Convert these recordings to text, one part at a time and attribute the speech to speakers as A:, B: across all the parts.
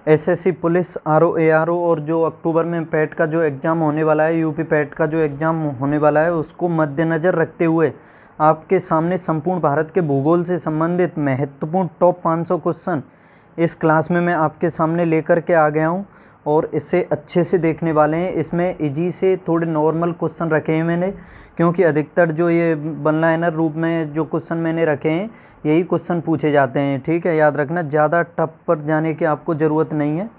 A: SSC police RO ARO और जो अक्टूबर में पैट का जो एग्ज़ाम होने वाला है, यूपी पैट का जो एग्ज़ाम होने वाला है, उसको मद्देनज़र रखते हुए आपके सामने संपूर्ण भारत के भूगोल से संबंधित महत्वपूर्ण टॉप 500 क्वेश्चन इस क्लास में मैं आपके सामने लेकर के आ गया हूं और इसे अच्छे से देखने वाले हैं। इसमें इजी से थोड़े नॉर्मल क्वेश्चन रखे हैं मैंने, क्योंकि अधिकतर जो ये वन लाइनर रूप में जो क्वेश्चन मैंने रखे हैं यही क्वेश्चन पूछे जाते हैं। ठीक है, याद रखना, ज़्यादा टफ पर जाने की आपको ज़रूरत नहीं है।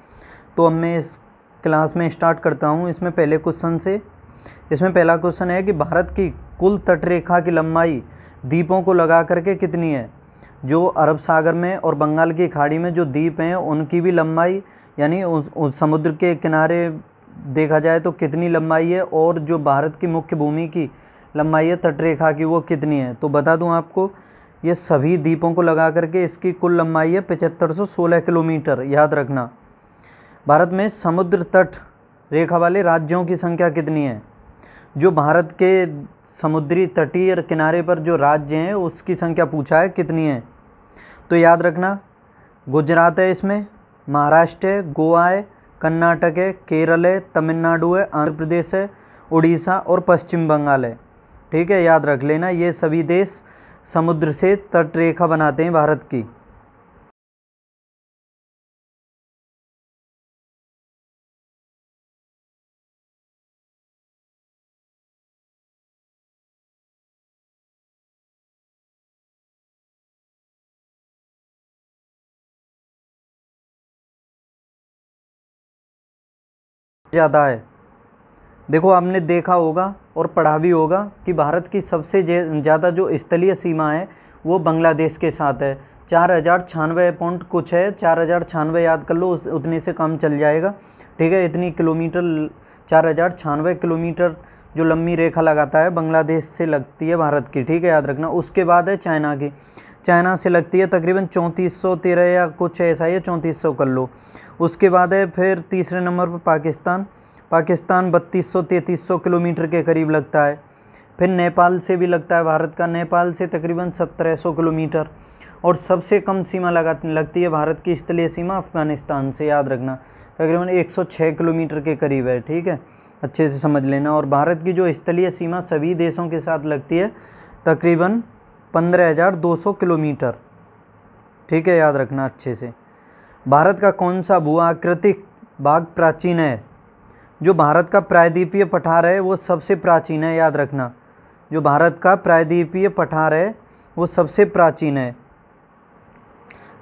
A: तो अब मैं इस क्लास में स्टार्ट करता हूँ। इसमें पहले क्वेश्चन से, इसमें पहला क्वेश्चन है कि भारत की कुल तटरेखा की लंबाई द्वीपों को लगा करके कितनी है। जो अरब सागर में और बंगाल की खाड़ी में जो द्वीप हैं उनकी भी लंबाई, यानी उस समुद्र के किनारे देखा जाए तो कितनी लंबाई है, और जो भारत की मुख्य भूमि की लंबाई है तटरेखा की वो कितनी है। तो बता दूं आपको, ये सभी द्वीपों को लगा करके इसकी कुल लंबाई है 7516 किलोमीटर। याद रखना। भारत में समुद्र तट रेखा वाले राज्यों की संख्या कितनी है। जो भारत के समुद्री तटीय किनारे पर जो राज्य हैं उसकी संख्या पूछा है कितनी है। तो याद रखना, गुजरात है, इसमें महाराष्ट्र है, गोवा है, कर्नाटक है, केरल है, तमिलनाडु है, आंध्र प्रदेश है, उड़ीसा और पश्चिम बंगाल है। ठीक है, याद रख लेना, ये सभी देश समुद्र से तटरेखा बनाते हैं भारत की। ज़्यादा है, देखो आपने देखा होगा और पढ़ा भी होगा कि भारत की सबसे ज़्यादा जो स्थलीय सीमा है वो बांग्लादेश के साथ है। 4096 पॉइंट कुछ है, 4096 याद कर लो, उतने से कम चल जाएगा। ठीक है, इतनी किलोमीटर, 4096 किलोमीटर जो लंबी रेखा लगाता है बांग्लादेश से लगती है भारत की। ठीक है, याद रखना। उसके बाद है चाइना की, चाइना से लगती है तकरीबन 3413 या कुछ ऐसा ही है, 3400 कर लो। उसके बाद है फिर तीसरे नंबर पर पाकिस्तान, पाकिस्तान 3200-3300 किलोमीटर के करीब लगता है। फिर नेपाल से भी लगता है भारत का, नेपाल से तकरीबन 1700 किलोमीटर। और सबसे कम सीमा लगती है भारत की स्थलीय सीमा अफ़गानिस्तान से। याद रखना, तकरीबन 106 किलोमीटर के करीब है। ठीक है, अच्छे से समझ लेना। और भारत की जो स्थलीय सीमा सभी देशों के साथ लगती है तकरीबन 15200 किलोमीटर। ठीक है, याद रखना अच्छे से। भारत का कौन सा भू आकृतिक भाग प्राचीन है। जो भारत का प्रायद्वीपीय पठार है वो सबसे प्राचीन है। याद रखना, जो भारत का प्रायद्वीपीय पठार है वो सबसे प्राचीन है।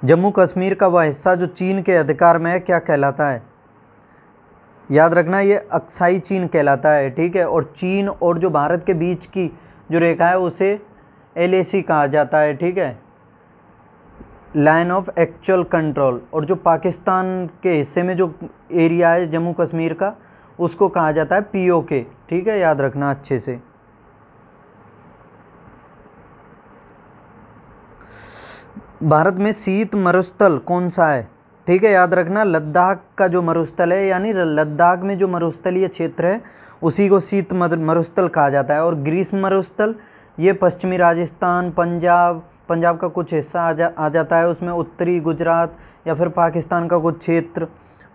A: जम्मू कश्मीर का वह हिस्सा जो चीन के अधिकार में है क्या कहलाता है। याद रखना, ये अक्साई चीन कहलाता है। ठीक है, और चीन और जो भारत के बीच की जो रेखा है उसे LAC कहा जाता है। ठीक है, लाइन ऑफ एक्चुअल कंट्रोल। और जो पाकिस्तान के हिस्से में जो एरिया है जम्मू कश्मीर का उसको कहा जाता है POK। ठीक है, याद रखना अच्छे से। भारत में शीत मरुस्थल कौन सा है। ठीक है, याद रखना, लद्दाख का जो मरुस्थल है, यानी लद्दाख में जो मरुस्थलीय क्षेत्र है उसी को शीत मरुस्थल कहा जाता है। और ग्रीष्म मरुस्थल ये पश्चिमी राजस्थान, पंजाब का कुछ हिस्सा आ जाता है उसमें, उत्तरी गुजरात या फिर पाकिस्तान का कुछ क्षेत्र।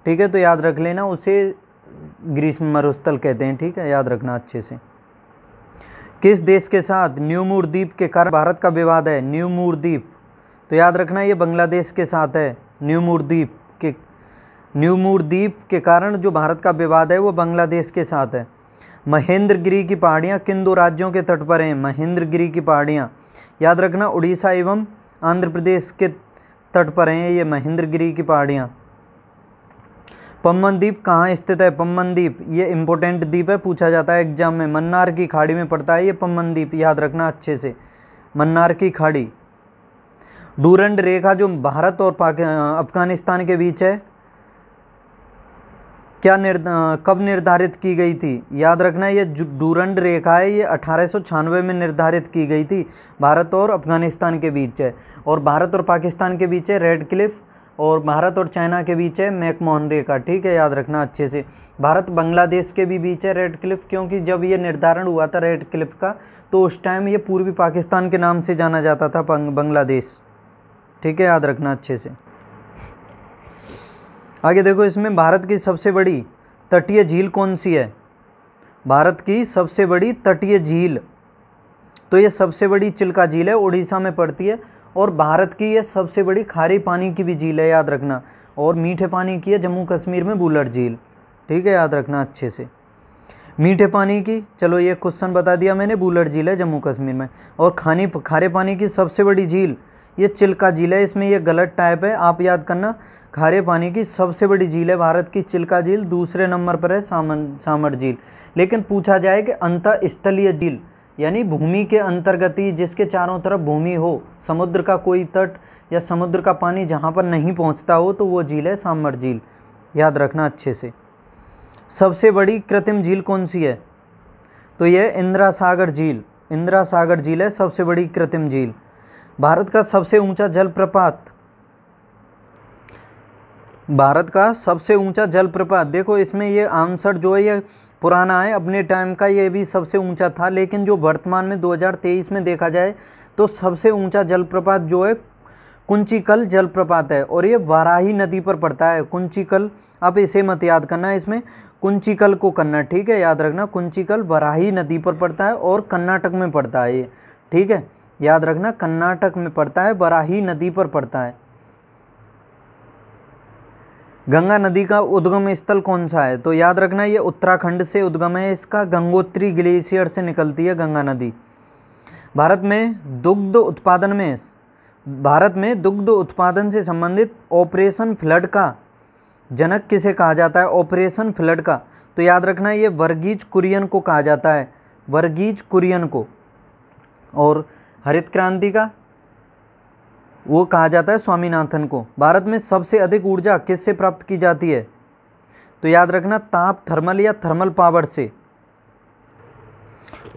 A: ठीक है, तो याद रख लेना, उसे ग्रीष्म मरुस्थल कहते हैं। ठीक है, याद रखना अच्छे से। किस देश के साथ न्यूमूर द्वीप के कारण भारत का विवाद है। न्यूमूर द्वीप, तो याद रखना ये बांग्लादेश के साथ है। न्यूमूर द्वीप के कारण जो भारत का विवाद है वो बांग्लादेश के साथ है। महेंद्रगिरी की पहाड़ियाँ किन दो राज्यों के तट पर हैं। महेंद्रगिरी की पहाड़ियाँ, याद रखना, उड़ीसा एवं आंध्र प्रदेश के तट पर हैं ये महेंद्रगिरी की पहाड़ियाँ। पम्बन द्वीप कहाँ स्थित है। पम्बन द्वीप ये इम्पोर्टेंट द्वीप है, पूछा जाता है एग्जाम में। मन्नार की खाड़ी में पड़ता है ये पम्बन द्वीप, याद रखना अच्छे से, मन्नार की खाड़ी। डूरंड रेखा जो भारत और अफगानिस्तान के बीच है क्या कब निर्धारित की गई थी। याद रखना, ये डूरंड रेखा है ये 1896 में निर्धारित की गई थी, भारत और अफगानिस्तान के बीच है। और भारत और पाकिस्तान के बीच है रेड क्लिफ, और भारत और चाइना के बीच है मैकमोहन रेखा। ठीक है, याद रखना अच्छे से। भारत बांग्लादेश के भी बीच है रेड क्लिफ, क्योंकि जब ये निर्धारण हुआ था रेड क्लिफ का तो उस टाइम ये पूर्वी पाकिस्तान के नाम से जाना जाता था बांग्लादेश। ठीक है, याद रखना अच्छे से। आगे देखो, इसमें भारत की सबसे बड़ी तटीय झील कौन सी है? भारत की सबसे बड़ी तटीय झील, तो ये सबसे बड़ी चिल्का झील है, उड़ीसा में पड़ती है। और भारत की ये सबसे बड़ी खारे पानी की भी झील है, याद रखना। और मीठे पानी की है जम्मू कश्मीर में वुलर झील, ठीक है, याद रखना अच्छे से। मीठे पानी की, चलो ये क्वेश्चन बता दिया मैंने, वुलर झील है जम्मू कश्मीर में। और खारे पानी की सबसे बड़ी झील ये चिल्का झील है, इसमें ये गलत टाइप है, आप याद करना। खारे पानी की सबसे बड़ी झील है भारत की चिल्का झील, दूसरे नंबर पर है सामर झील। लेकिन पूछा जाए कि अंतःस्थलीय झील यानी भूमि के अंतर्गत, जिसके चारों तरफ भूमि हो, समुद्र का कोई तट या समुद्र का पानी जहाँ पर नहीं पहुँचता हो, तो वो झील है सामर झील, याद रखना अच्छे से। सबसे बड़ी कृत्रिम झील कौन सी है? तो यह इंदिरा सागर झील, इंदिरा सागर झील है सबसे बड़ी कृत्रिम झील। भारत का सबसे ऊंचा जलप्रपात, भारत का सबसे ऊंचा जलप्रपात, देखो इसमें ये आंसर जो है ये पुराना है, अपने टाइम का ये भी सबसे ऊंचा था, लेकिन जो वर्तमान में 2023 में देखा जाए तो सबसे ऊंचा जलप्रपात जो है कुंचिकल जलप्रपात है, और ये वाराही नदी पर पड़ता है। कुंचिकल, आप इसे मत याद करना, इसमें कुंचिकल को करना, ठीक है, याद रखना। कुंचिकल वाराही नदी पर पड़ता है और कर्नाटक में पड़ता है ये, ठीक है, याद रखना, कर्नाटक में पड़ता है, वाराही नदी पर पड़ता है। गंगा नदी का उद्गम स्थल कौन सा है? तो याद रखना ये उत्तराखंड से उद्गम है इसका, गंगोत्री ग्लेशियर से निकलती है गंगा नदी। भारत में दुग्ध उत्पादन से संबंधित ऑपरेशन फ्लड का जनक किसे कहा जाता है? ऑपरेशन फ्लड का, तो याद रखना ये वर्गीज कुरियन को कहा जाता है, वर्गीज कुरियन को। और हरित क्रांति का वो कहा जाता है स्वामीनाथन को। भारत में सबसे अधिक ऊर्जा किससे प्राप्त की जाती है? तो याद रखना ताप थर्मल या थर्मल पावर से।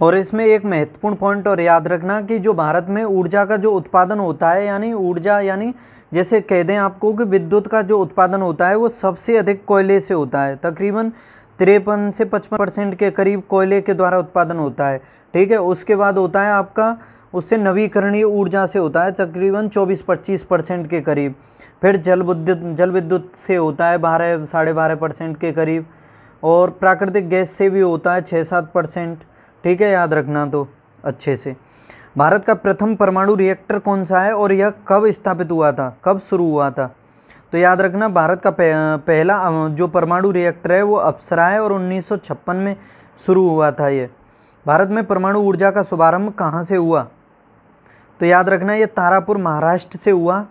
A: और इसमें एक महत्वपूर्ण पॉइंट और याद रखना कि जो भारत में ऊर्जा का जो उत्पादन होता है, यानी ऊर्जा यानी जैसे कह दें आपको कि विद्युत का जो उत्पादन होता है वो सबसे अधिक कोयले से होता है, तकरीबन 53 से 55% के करीब कोयले के द्वारा उत्पादन होता है, ठीक है। उसके बाद होता है आपका उससे नवीकरणीय ऊर्जा से होता है तकरीबन 24-25% के करीब। फिर जल विद्युत से होता है 12-12.5% के करीब, और प्राकृतिक गैस से भी होता है 6-7%, ठीक है, याद रखना तो अच्छे से। भारत का प्रथम परमाणु रिएक्टर कौन सा है और यह कब स्थापित हुआ था, कब शुरू हुआ था? तो याद रखना भारत का पहला जो परमाणु रिएक्टर है वो अप्सरा है और 1956 में शुरू हुआ था ये। भारत में परमाणु ऊर्जा का शुभारंभ कहाँ से हुआ? तो याद रखना ये तारापुर महाराष्ट्र से हुआ।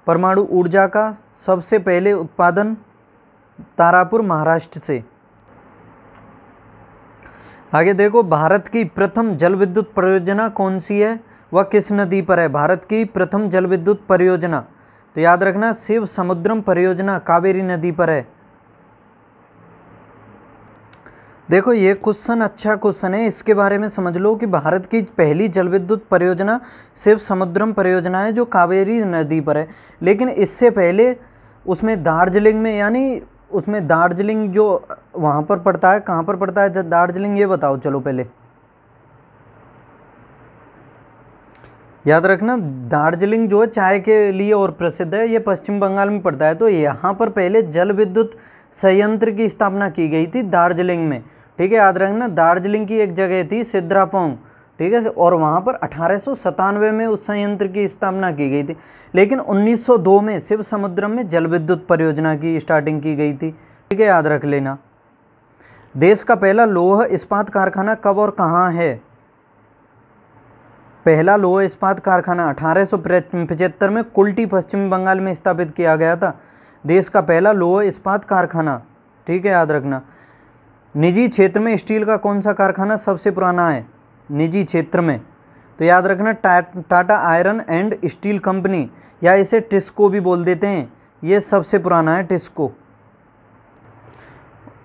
A: परमाणु ऊर्जा का सबसे पहले उत्पादन तारापुर महाराष्ट्र से। आगे देखो, भारत की प्रथम जल विद्युत परियोजना कौन सी है, वह किस नदी पर है? भारत की प्रथम जल विद्युत परियोजना, तो याद रखना शिव समुद्रम परियोजना कावेरी नदी पर है। देखो ये क्वेश्चन अच्छा क्वेश्चन है, इसके बारे में समझ लो कि भारत की पहली जल विद्युत परियोजना शिव समुद्रम परियोजना है जो कावेरी नदी पर है। लेकिन इससे पहले उसमें दार्जिलिंग में, यानी उसमें दार्जिलिंग जो वहाँ पर पड़ता है, कहाँ पर पड़ता है दार्जिलिंग, ये बताओ चलो पहले। याद रखना दार्जिलिंग जो है चाय के लिए और प्रसिद्ध है, ये पश्चिम बंगाल में पड़ता है। तो यहाँ पर पहले जल विद्युत संयंत्र की स्थापना की गई थी दार्जिलिंग में, ठीक है, याद रखना। दार्जिलिंग की एक जगह थी सिद्रापोंग, ठीक है, और वहाँ पर 1897 में उस संयंत्र की स्थापना की गई थी। लेकिन 1902 में शिव समुद्रम में जल विद्युत परियोजना की स्टार्टिंग की गई थी, ठीक है, याद रख लेना। देश का पहला लौह इस्पात कारखाना कब और कहाँ है? पहला लौह इस्पात कारखाना 1875 में कुल्टी पश्चिम बंगाल में स्थापित किया गया था। देश का पहला लौह इस्पात कारखाना, ठीक है, याद रखना। निजी क्षेत्र में स्टील का कौन सा कारखाना सबसे पुराना है? निजी क्षेत्र में, तो याद रखना Tata iron and steel company, या इसे टिस्को भी बोल देते हैं, ये सबसे पुराना है टिस्को।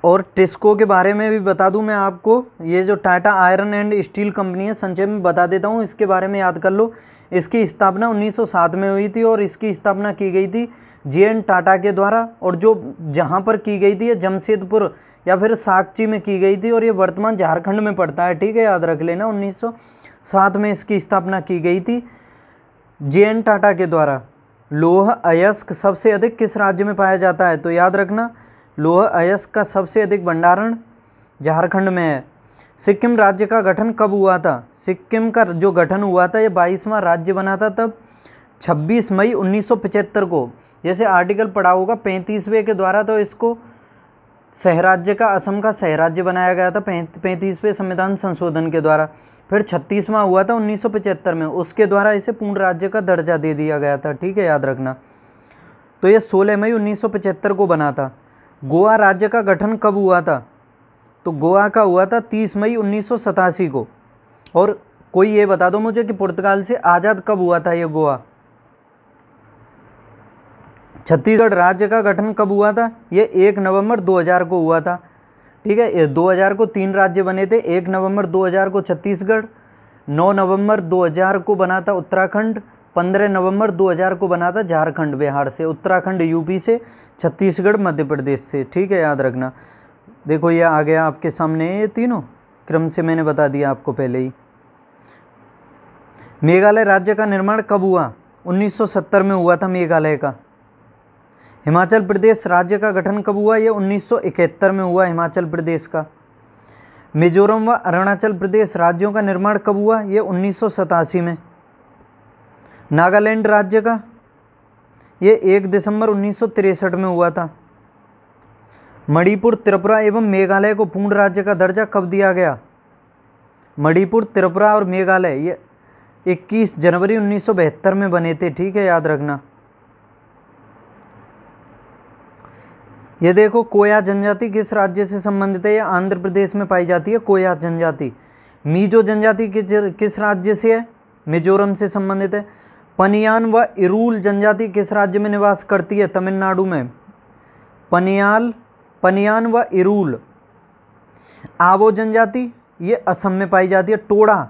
A: और टिस्को के बारे में भी बता दूं मैं आपको, ये जो Tata iron and steel company है, संक्षेप में बता देता हूँ, इसके बारे में याद कर लो। इसकी स्थापना 1907 में हुई थी और इसकी स्थापना की गई थी JN टाटा के द्वारा, और जो जहाँ पर की गई थी जमशेदपुर या फिर साकची में की गई थी, और ये वर्तमान झारखंड में पड़ता है, ठीक है, याद रख लेना। 1907 में इसकी स्थापना की गई थी JN टाटा के द्वारा। लौह अयस्क सबसे अधिक किस राज्य में पाया जाता है? तो याद रखना, लौह अयस्क का सबसे अधिक भंडारण झारखंड में है। सिक्किम राज्य का गठन कब हुआ था? सिक्किम का जो गठन हुआ था, ये 22वां राज्य बना था तब 26 मई 1975 को। जैसे आर्टिकल पढ़ा होगा 35वें के द्वारा, तो इसको सहराज्य का, असम का सहराज्य बनाया गया था 35वें संविधान संशोधन के द्वारा। फिर 36वां हुआ था 1975 में, उसके द्वारा इसे पूर्ण राज्य का दर्जा दे दिया गया था। ठीक है, याद रखना। तो ये 16 मई 1975 को बना था। गोवा राज्य का गठन कब हुआ था? तो गोवा का हुआ था 30 मई 1987 को। और कोई ये बता दो मुझे कि पुर्तगाल से आज़ाद कब हुआ था ये गोवा? छत्तीसगढ़ राज्य का गठन कब हुआ था? ये 1 नवंबर 2000 को हुआ था। ठीक है, 2000 को 3 राज्य बने थे। 1 नवंबर 2000 को छत्तीसगढ़, 9 नवंबर 2000 को बना था उत्तराखंड, 15 नवंबर 2000 को बना था झारखंड बिहार से, उत्तराखंड यूपी से, छत्तीसगढ़ मध्य प्रदेश से। ठीक है, याद रखना। देखो ये आ गया आपके सामने, ये तीनों क्रम से मैंने बता दिया आपको पहले ही। मेघालय राज्य का निर्माण कब हुआ? 1970 में हुआ था मेघालय का। हिमाचल प्रदेश राज्य का गठन कब हुआ? ये 1971 में हुआ हिमाचल प्रदेश का। मिजोरम व अरुणाचल प्रदेश राज्यों का निर्माण कब हुआ? ये 1987 में। नागालैंड राज्य का ये 1 दिसंबर 1963 में हुआ था। मणिपुर, त्रिपुरा एवं मेघालय को पूर्ण राज्य का दर्जा कब दिया गया? मणिपुर, त्रिपुरा और मेघालय ये 21 जनवरी 1972 में बने थे। ठीक है, याद रखना। ये देखो, कोया जनजाति किस राज्य से संबंधित है? ये आंध्र प्रदेश में पाई जाती है कोया जनजाति। मीजो जनजाति किस राज्य से है? मिजोरम से संबंधित है। पनियान व इरूल जनजाति किस राज्य में निवास करती है? तमिलनाडु में। पनियान व इरूल। आवो जनजाति ये असम में पाई जाती है। टोडा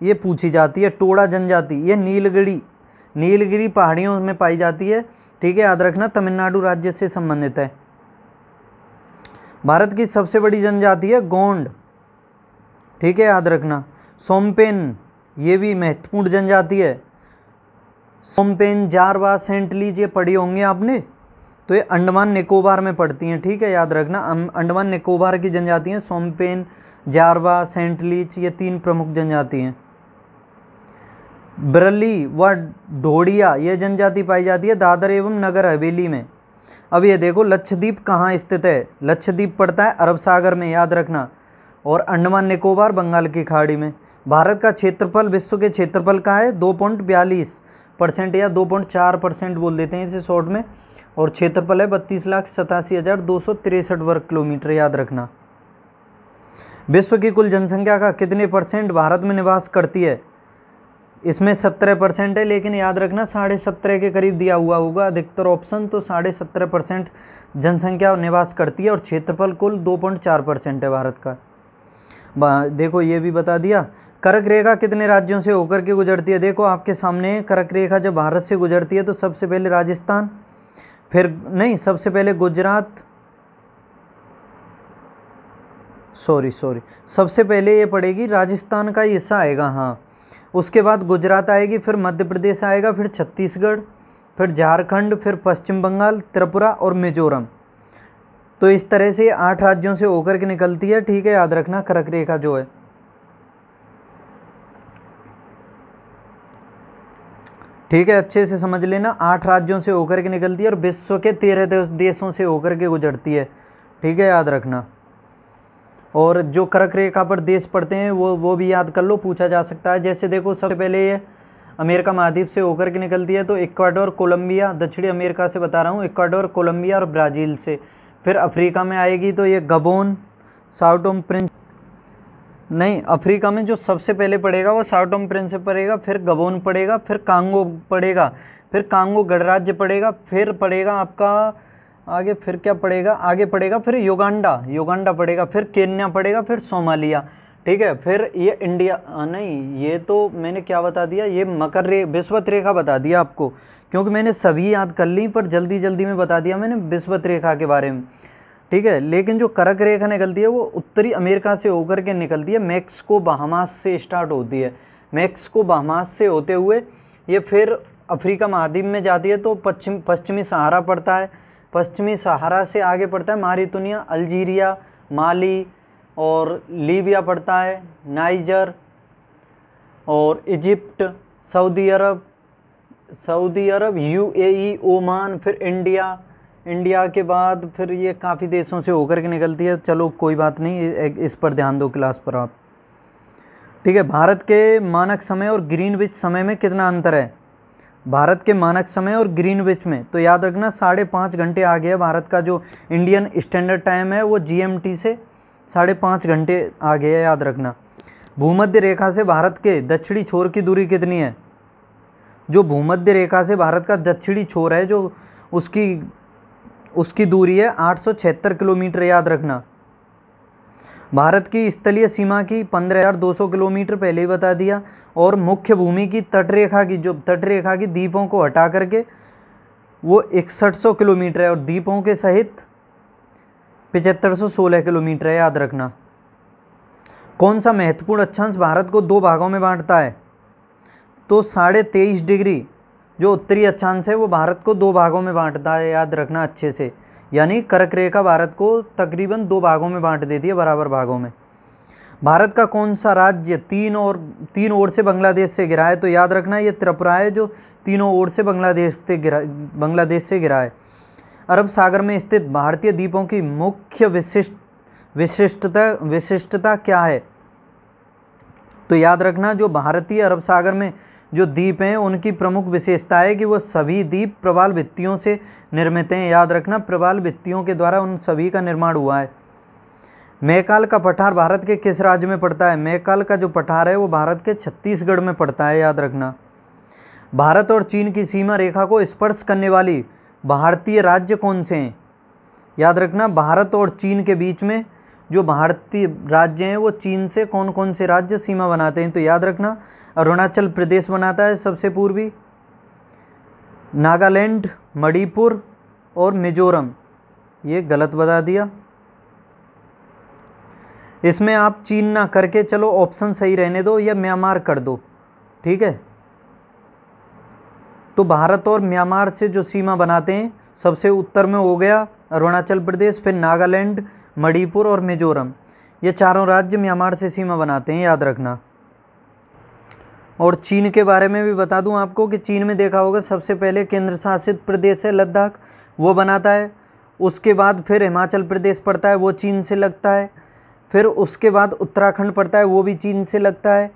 A: ये पूछी जाती है, टोडा जनजाति ये नीलगिरी पहाड़ियों में पाई जाती है। ठीक है, याद रखना, तमिलनाडु राज्य से संबंधित है। भारत की सबसे बड़ी जनजाति है गोंड। ठीक है, याद रखना। सोमपेन ये भी महत्वपूर्ण जनजाति है। सोमपेन, जारवा, सेंटलीज ये पढ़ी होंगे आपने, तो ये अंडमान निकोबार में पड़ती हैं। ठीक है, याद रखना, अंडमान निकोबार की जनजाति हैं सोमपेन, जारवा, सेंटलीज, ये 3 प्रमुख जनजाति हैं। बरली व ढोडिया ये जनजाति पाई जाती है दादर एवं नगर हवेली में। अब ये देखो, लक्षद्वीप कहाँ स्थित है? लक्षद्वीप पड़ता है अरब सागर में, याद रखना, और अंडमान निकोबार बंगाल की खाड़ी में। भारत का क्षेत्रफल विश्व के क्षेत्रफल का है 2.42% या 2.4% बोल देते हैं इसे शॉर्ट में, और क्षेत्रफल है 32,87,263 वर्ग किलोमीटर, याद रखना। विश्व की कुल जनसंख्या का कितने % भारत में निवास करती है? इसमें 17% है, लेकिन याद रखना 17.5 के करीब दिया हुआ होगा अधिकतर ऑप्शन, तो 17.5% जनसंख्या निवास करती है, और क्षेत्रफल कुल 2.4% है भारत का। देखो ये भी बता दिया। कर्क रेखा कितने राज्यों से होकर के गुजरती है? देखो आपके सामने, कर्क रेखा जब भारत से गुजरती है तो सबसे पहले राजस्थान, फिर नहीं, सबसे पहले गुजरात, सबसे पहले ये पड़ेगी राजस्थान का हिस्सा आएगा, हाँ, उसके बाद गुजरात आएगी, फिर मध्य प्रदेश आएगा, फिर छत्तीसगढ़, फिर झारखंड, फिर पश्चिम बंगाल, त्रिपुरा और मिजोरम। तो इस तरह से 8 राज्यों से होकर के निकलती है। ठीक है, याद रखना, कर्क रेखा जो है। ठीक है, अच्छे से समझ लेना, 8 राज्यों से होकर के निकलती है और विश्व के 13 देशों से होकर के गुजरती है। ठीक है, याद रखना। और जो कर्क रेखा पर देश पड़ते हैं वो भी याद कर लो, पूछा जा सकता है। जैसे देखो, सबसे पहले ये अमेरिका महाद्वीप से होकर के निकलती है, तो इक्वाडोर, कोलंबिया, दक्षिणी अमेरिका से बता रहा हूँ, इक्वाडोर, कोलंबिया और ब्राज़ील से। फिर अफ्रीका में आएगी तो ये गबोन, साओ टोम प्रिंसिप, नहीं, अफ्रीका में जो सबसे पहले पड़ेगा वो साओ टोम प्रिंसिप पड़ेगा, फिर गबोन पड़ेगा, फिर कांगो पड़ेगा, फिर कांगो गणराज्य पड़ेगा, फिर पड़ेगा आपका आगे, फिर क्या पड़ेगा, आगे पड़ेगा फिर युगांडा पड़ेगा, फिर केन्या पड़ेगा, फिर सोमालिया। ठीक है, फिर ये इंडिया, नहीं, ये तो मैंने क्या बता दिया, ये विषुवत रेखा बता दिया आपको, क्योंकि मैंने सभी याद कर ली, पर जल्दी जल्दी में बता दिया मैंने विषुवत रेखा के बारे में। ठीक है, लेकिन जो कर्क रेखा निकलती है वो उत्तरी अमेरिका से होकर के निकलती है, मैक्सिको बहामास से स्टार्ट होती है, मैक्सिको बहामास से होते हुए ये फिर अफ्रीका महाद्वीप में जाती है तो पश्चिमी सहारा पड़ता है, पश्चिमी सहारा से आगे पड़ता है मारितानिया, अल्जीरिया, माली और लीबिया पड़ता है, नाइजर और इजिप्ट, सऊदी अरब, यूएई, ओमान, फिर इंडिया के बाद फिर ये काफ़ी देशों से होकर के निकलती है। चलो कोई बात नहीं, इस पर ध्यान दो क्लास पर आप, ठीक है। भारत के मानक समय और ग्रीनविच समय में कितना अंतर है? भारत के मानक समय और ग्रीनविच में तो याद रखना 5.5 घंटे आगे है भारत का। जो इंडियन स्टैंडर्ड टाइम है वो जीएमटी से 5.5 घंटे आगे है, याद रखना। भूमध्य रेखा से भारत के दक्षिणी छोर की दूरी कितनी है? जो भूमध्य रेखा से भारत का दक्षिणी छोर है जो उसकी दूरी है 876 किलोमीटर, याद रखना। भारत की स्थलीय सीमा की 15,200 किलोमीटर पहले ही बता दिया। और मुख्य भूमि की तटरेखा की द्वीपों को हटा करके वो 6100 किलोमीटर है और द्वीपों के सहित 7516 किलोमीटर है, याद रखना। कौन सा महत्वपूर्ण अक्षांश भारत को 2 भागों में बांटता है? तो 23.5 डिग्री जो उत्तरी अक्षांश है वो भारत को 2 भागों में बांटता है, याद रखना अच्छे से। यानी कर्क रेखा भारत को तकरीबन 2 भागों में बांट देती है, बराबर भागों में। भारत का कौन सा राज्य तीन ओर से बांग्लादेश से घिरा है? तो याद रखना ये त्रिपुरा है जो तीनों ओर से बांग्लादेश से घिरा है। अरब सागर में स्थित भारतीय द्वीपों की मुख्य विशिष्टता क्या है? तो याद रखना जो भारतीय अरब सागर में जो द्वीप हैं उनकी प्रमुख विशेषता है कि वो सभी द्वीप प्रवाल भित्तियों से निर्मित हैं, याद रखना। प्रवाल भित्तियों के द्वारा उन सभी का निर्माण हुआ है। मैकाल का पठार भारत के किस राज्य में पड़ता है? मैकाल का जो पठार है वो भारत के छत्तीसगढ़ में पड़ता है, याद रखना। भारत और चीन की सीमा रेखा को स्पर्श करने वाली भारतीय राज्य कौन से हैं? याद रखना भारत और चीन के बीच में जो भारतीय राज्य हैं वो चीन से कौन कौन से राज्य सीमा बनाते हैं? तो याद रखना अरुणाचल प्रदेश बनाता है सबसे पूर्वी, नागालैंड, मणिपुर और मिजोरम। ये गलत बता दिया, इसमें आप चीन ना करके चलो ऑप्शन सही रहने दो या म्यांमार कर दो, ठीक है। तो भारत और म्यांमार से जो सीमा बनाते हैं सबसे उत्तर में हो गया अरुणाचल प्रदेश, फिर नागालैंड, मणिपुर और मिजोरम। ये चारों राज्य म्यांमार से सीमा बनाते हैं, याद रखना। और चीन के बारे में भी बता दूं आपको कि चीन में देखा होगा सबसे पहले केंद्र शासित प्रदेश है लद्दाख, वो बनाता है। उसके बाद फिर हिमाचल प्रदेश पड़ता है, वो चीन से लगता है। फिर उसके बाद उत्तराखंड पड़ता है, वो भी चीन से लगता है।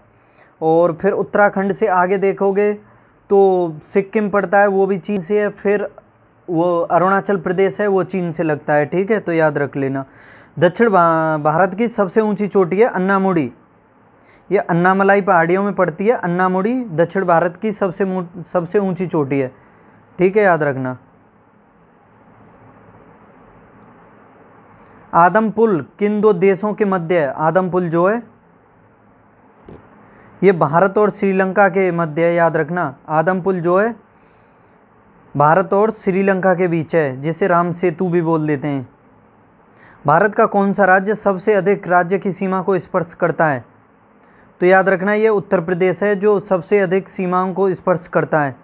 A: और फिर उत्तराखंड से आगे देखोगे तो सिक्किम पड़ता है, वो भी चीन से है। फिर वो अरुणाचल प्रदेश है, वो चीन से लगता है, ठीक है। तो याद रख लेना। दक्षिण भारत की सबसे ऊंची चोटी है अन्नामुडी, ये अन्नामलाई पहाड़ियों में पड़ती है। अन्नामुडी दक्षिण भारत की सबसे ऊंची चोटी है, ठीक है, याद रखना। आदम पुल किन 2 देशों के मध्य है? आदम पुल जो है ये भारत और श्रीलंका के मध्य है, याद रखना। आदम पुल जो है भारत और श्रीलंका के बीच है, जिसे राम सेतु भी बोल देते हैं। भारत का कौन सा राज्य सबसे अधिक राज्य की सीमा को स्पर्श करता है? तो याद रखना ये उत्तर प्रदेश है जो सबसे अधिक सीमाओं को स्पर्श करता है।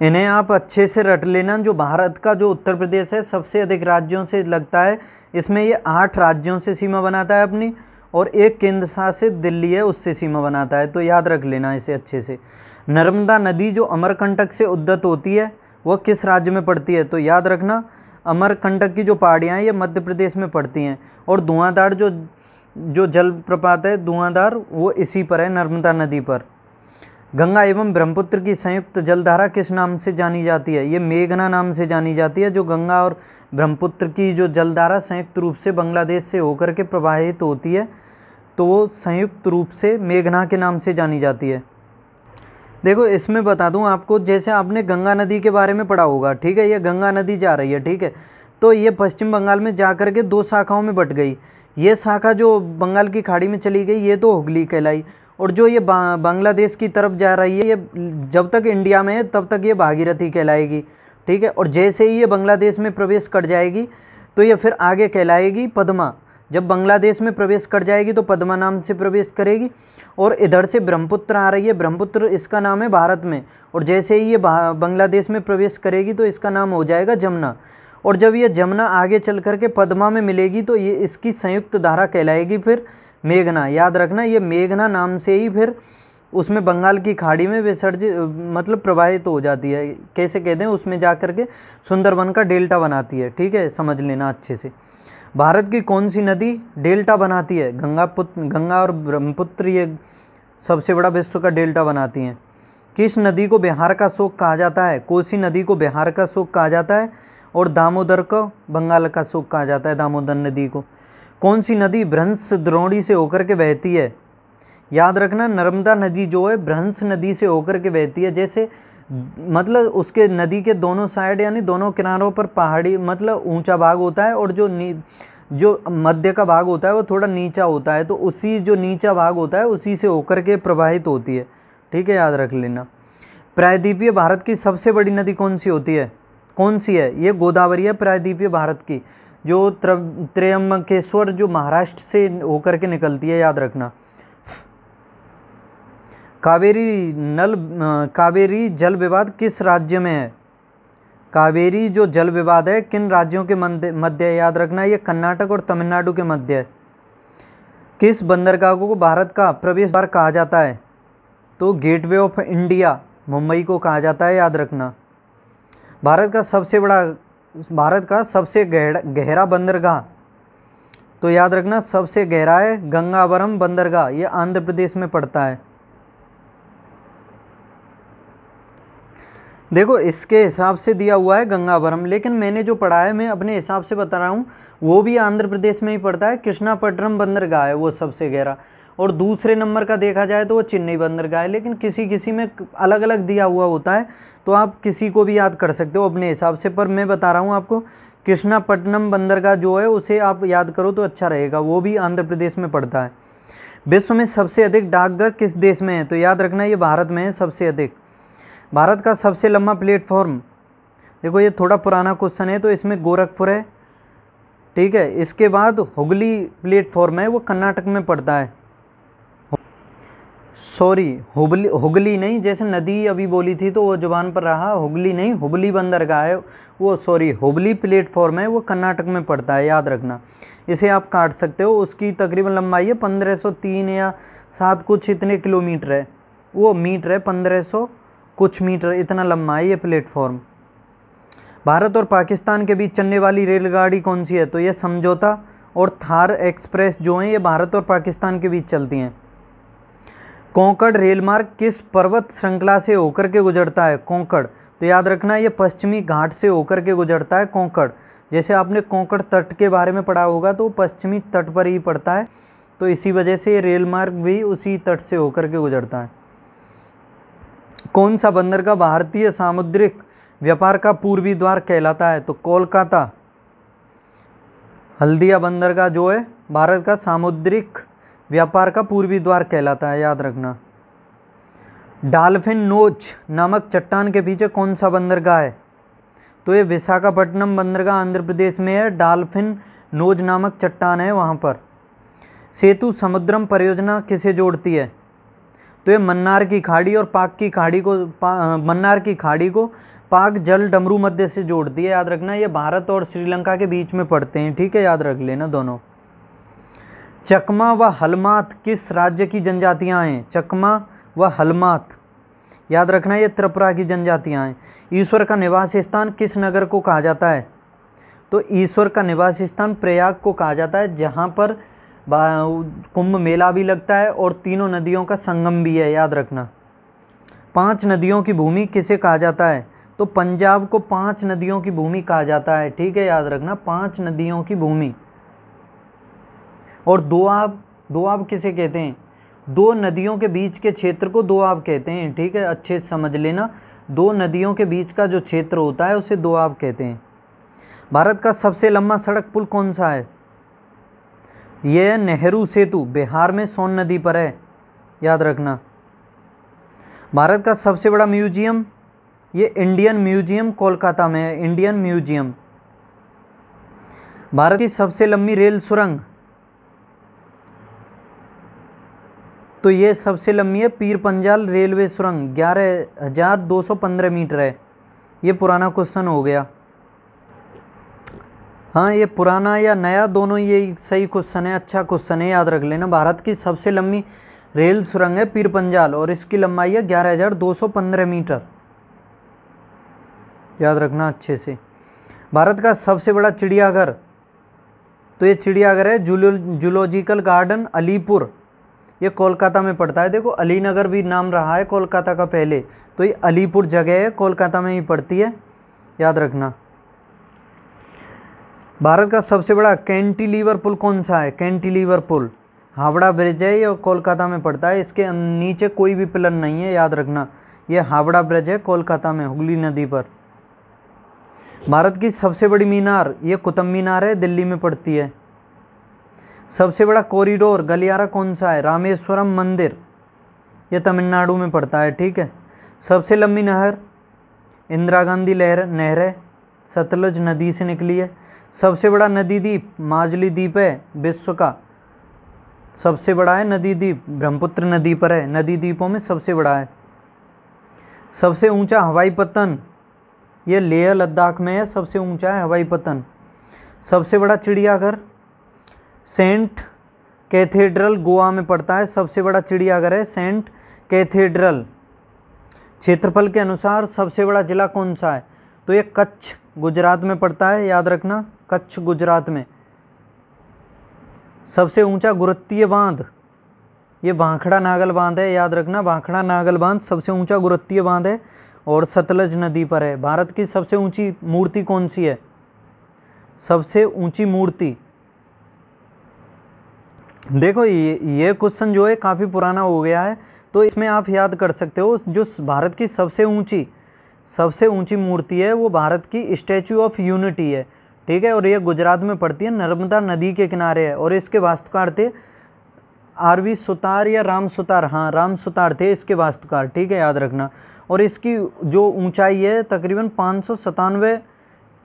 A: इन्हें आप अच्छे से रट लेना। जो भारत का जो उत्तर प्रदेश है सबसे अधिक राज्यों से लगता है, इसमें ये 8 राज्यों से सीमा बनाता है अपनी, और एक केंद्र शासित दिल्ली है उससे सीमा बनाता है। तो याद रख लेना इसे अच्छे से। नर्मदा नदी जो अमरकंटक से उद्गत होती है वह किस राज्य में पड़ती है? तो याद रखना अमरकंटक की जो पहाड़ियाँ हैं ये मध्य प्रदेश में पड़ती हैं। और धुआंधार जो जलप्रपात है धुआंधार वो इसी पर है, नर्मदा नदी पर। गंगा एवं ब्रह्मपुत्र की संयुक्त जलधारा किस नाम से जानी जाती है? ये मेघना नाम से जानी जाती है। जो गंगा और ब्रह्मपुत्र की जो जलधारा संयुक्त रूप से बांग्लादेश से होकर के प्रवाहित होती है तो वो संयुक्त रूप से मेघना के नाम से जानी जाती है। देखो इसमें बता दूं आपको, जैसे आपने गंगा नदी के बारे में पढ़ा होगा, ठीक है। ये गंगा नदी जा रही है, ठीक है। तो ये पश्चिम बंगाल में जा कर के 2 शाखाओं में बट गई। ये शाखा जो बंगाल की खाड़ी में चली गई ये तो हुगली कहलाई, और जो ये बांग्लादेश की तरफ जा रही है ये जब तक इंडिया में है तब तक ये भागीरथी कहलाएगी, ठीक है। और जैसे ही ये बांग्लादेश में प्रवेश कर जाएगी तो ये फिर आगे कहलाएगी पद्मा। जब बांग्लादेश में प्रवेश कर जाएगी तो पद्मा नाम से प्रवेश करेगी। और इधर से ब्रह्मपुत्र आ रही है, ब्रह्मपुत्र इसका नाम है भारत में, और जैसे ही ये बांग्लादेश में प्रवेश करेगी तो इसका नाम हो जाएगा जमुना। और जब ये जमुना आगे चल करके पद्मा में मिलेगी तो ये इसकी संयुक्त धारा कहलाएगी फिर मेघना। याद रखना, ये मेघना नाम से ही फिर उसमें बंगाल की खाड़ी में विसर्जित मतलब प्रवाहित हो जाती है। कैसे कहते हैं, उसमें जा कर के सुंदरबन का डेल्टा बनाती है। ठीक है, समझ लेना अच्छे से। भारत की कौन सी नदी डेल्टा बनाती है? गंगा और ब्रह्मपुत्र ये सबसे बड़ा विश्व का डेल्टा बनाती हैं। किस नदी को बिहार का शोक कहा जाता है? कोसी नदी को बिहार का शोक कहा जाता है, और दामोदर को बंगाल का शोक कहा जाता है, दामोदर नदी को। कौन सी नदी भ्रंश द्रोणी से होकर के बहती है? याद रखना, नर्मदा नदी जो है भ्रंश नदी से होकर के बहती है। जैसे मतलब उसके नदी के दोनों साइड यानी दोनों किनारों पर पहाड़ी मतलब ऊंचा भाग होता है, और जो मध्य का भाग होता है वो थोड़ा नीचा होता है, तो उसी जो नीचा भाग होता है उसी से होकर के प्रवाहित होती है। ठीक है, याद रख लेना। प्रायद्वीपीय भारत की सबसे बड़ी नदी कौन सी होती है? कौन सी है? ये गोदावरी है प्रायद्वीपीय भारत की, जो त्र्यंबकेश्वर जो महाराष्ट्र से होकर के निकलती है। याद रखना। कावेरी जल विवाद किस राज्य में है? कावेरी जो जल विवाद है किन राज्यों के मध्य है? याद रखना, ये कर्नाटक और तमिलनाडु के मध्य है। किस बंदरगाह को भारत का प्रवेश द्वार कहा जाता है? तो गेटवे ऑफ इंडिया मुंबई को कहा जाता है। याद रखना। भारत का सबसे गहरा बंदरगाह, तो याद रखना सबसे गहरा है गंगावरम बंदरगाह, ये आंध्र प्रदेश में पड़ता है। देखो इसके हिसाब से दिया हुआ है गंगावरम, लेकिन मैंने जो पढ़ा है मैं अपने हिसाब से बता रहा हूँ, वो भी आंध्र प्रदेश में ही पड़ता है। कृष्णापट्टनम बंदरगाह है वो सबसे गहरा, और दूसरे नंबर का देखा जाए तो वो चेन्नई बंदरगाह है, लेकिन किसी किसी में अलग अलग दिया हुआ होता है, तो आप किसी को भी याद कर सकते हो अपने हिसाब से। पर मैं बता रहा हूँ आपको, कृष्णापट्टनम बंदरगाह जो है उसे आप याद करो तो अच्छा रहेगा, वो भी आंध्र प्रदेश में पड़ता है। विश्व में सबसे अधिक डाकघर किस देश में है? तो याद रखना ये भारत में है सबसे अधिक। भारत का सबसे लंबा प्लेटफॉर्म, देखो ये थोड़ा पुराना क्वेश्चन है तो इसमें गोरखपुर है। ठीक है, इसके बाद हुगली प्लेटफॉर्म है, वो कर्नाटक में पड़ता है। सॉरी, हुगली नहीं, जैसे नदी अभी बोली थी तो वो जुबान पर रहा, हुगली नहीं, हुबली बंदरगाह है वो, सॉरी हुबली प्लेटफॉर्म है वो कर्नाटक में पड़ता है। याद रखना, इसे आप काट सकते हो। उसकी तकरीबन लंबाई है 1503 या 7 कुछ इतने किलोमीटर है, वो मीटर है 1500 कुछ मीटर, इतना लंबा है ये प्लेटफॉर्म। भारत और पाकिस्तान के बीच चलने वाली रेलगाड़ी कौन सी है? तो ये समझौता और थार एक्सप्रेस जो हैं ये भारत और पाकिस्तान के बीच चलती हैं। कोंकण रेलमार्ग किस पर्वत श्रृंखला से होकर के गुजरता है? कोंकण, तो याद रखना ये पश्चिमी घाट से होकर के गुजरता है कोंकण। जैसे आपने कोंकण तट के बारे में पढ़ा होगा तो पश्चिमी तट पर ही पड़ता है, तो इसी वजह से ये रेलमार्ग भी उसी तट से होकर के गुजरता है। कौन सा बंदरगाह भारतीय सामुद्रिक व्यापार का पूर्वी द्वार कहलाता है? तो कोलकाता हल्दिया बंदरगाह जो है भारत का सामुद्रिक व्यापार का पूर्वी द्वार कहलाता है। याद रखना। डॉल्फिन नोच नामक चट्टान के पीछे कौन सा बंदरगाह है? तो ये विशाखापट्टनम बंदरगाह आंध्र प्रदेश में है, डॉल्फिन नोज नामक चट्टान है वहाँ पर। सेतु समुद्रम परियोजना किसे जोड़ती है? तो ये मन्नार की खाड़ी और मन्नार की खाड़ी को पाक जल डमरू मध्य से जोड़ती है। याद रखना, ये भारत और श्रीलंका के बीच में पड़ते हैं। ठीक है, याद रख लेना दोनों। चकमा व हलमात किस राज्य की जनजातियां हैं? चकमा व हलमात, याद रखना ये त्रिपुरा की जनजातियां हैं। ईश्वर का निवास स्थान किस नगर को कहा जाता है? तो ईश्वर का निवास स्थान प्रयाग को कहा जाता है, जहाँ पर कुंभ मेला भी लगता है और तीनों नदियों का संगम भी है। याद रखना। 5 नदियों की भूमि किसे कहा जाता है? तो पंजाब को 5 नदियों की भूमि कहा जाता है। ठीक है, याद रखना 5 नदियों की भूमि। और दोआब किसे कहते हैं? 2 नदियों के बीच के क्षेत्र को दोआब कहते हैं। ठीक है, अच्छे से समझ लेना, 2 नदियों के बीच का जो क्षेत्र होता है उसे दोआब कहते हैं। भारत का सबसे लंबा सड़क पुल कौन सा है? यह नेहरू सेतु, बिहार में सोन नदी पर है। याद रखना। भारत का सबसे बड़ा म्यूजियम, ये इंडियन म्यूजियम कोलकाता में है, इंडियन म्यूजियम। भारत की सबसे लंबी रेल सुरंग, तो ये सबसे लंबी है पीर पंजाल रेलवे सुरंग, 11,215 मीटर है। ये पुराना क्वेश्चन हो गया। हाँ, ये पुराना या नया दोनों ये सही क्वेश्चन है, अच्छा क्वेश्चन है, याद रख लेना। भारत की सबसे लंबी रेल सुरंग है पीर पंजाल और इसकी लंबाई है 11,215 मीटर, याद रखना अच्छे से। भारत का सबसे बड़ा चिड़ियाघर, तो ये चिड़ियाघर है जूलॉजिकल गार्डन अलीपुर, ये कोलकाता में पड़ता है। देखो अलीनगर भी नाम रहा है कोलकाता का पहले, तो ये अलीपुर जगह है, कोलकाता में ही पड़ती है, याद रखना। भारत का सबसे बड़ा कैंटिलीवर पुल कौन सा है? कैंटिलीवर पुल हावड़ा ब्रिज है, ये कोलकाता में पड़ता है, इसके नीचे कोई भी पिलर नहीं है, याद रखना। ये हावड़ा ब्रिज है कोलकाता में, हुगली नदी पर। भारत की सबसे बड़ी मीनार, ये कुतुब मीनार है, दिल्ली में पड़ती है। सबसे बड़ा कॉरिडोर गलियारा कौन सा है? रामेश्वरम मंदिर, ये तमिलनाडु में पड़ता है, ठीक है। सबसे लंबी नहर इंदिरा गांधी नहर है, सतलुज नदी से निकली है। सबसे बड़ा नदी द्वीप माजुली द्वीप है, विश्व का सबसे बड़ा है नदी द्वीप, ब्रह्मपुत्र नदी पर है, नदी द्वीपों में सबसे बड़ा है। सबसे ऊंचा हवाई पत्तन, ये लेह लद्दाख में है, सबसे ऊंचा है हवाई पत्तन। सबसे बड़ा चिड़ियाघर सेंट कैथेड्रल गोवा में पड़ता है, सबसे बड़ा चिड़ियाघर है सेंट कैथेड्रल। क्षेत्रफल के अनुसार सबसे बड़ा जिला कौन सा है? तो ये कच्छ गुजरात में पड़ता है, याद रखना, कच्छ गुजरात में। सबसे ऊंचा गुरुत्वीय बांध, ये भाखड़ा नागल बांध है, याद रखना, भाखड़ा नागल बांध सबसे ऊंचा गुरुत्वीय बांध है और सतलज नदी पर है। भारत की सबसे ऊंची मूर्ति कौन सी है? सबसे ऊंची मूर्ति, देखो ये क्वेश्चन जो है काफ़ी पुराना हो गया है, तो इसमें आप याद कर सकते हो। जो भारत की सबसे ऊंची मूर्ति है वो भारत की स्टैचू ऑफ यूनिटी है, ठीक है, और ये गुजरात में पड़ती है, नर्मदा नदी के किनारे है। और इसके वास्तुकार थे आरवी सुतार या राम सुतार, हाँ राम सुतार थे इसके वास्तुकार, ठीक है, याद रखना। और इसकी जो ऊंचाई है तकरीबन 597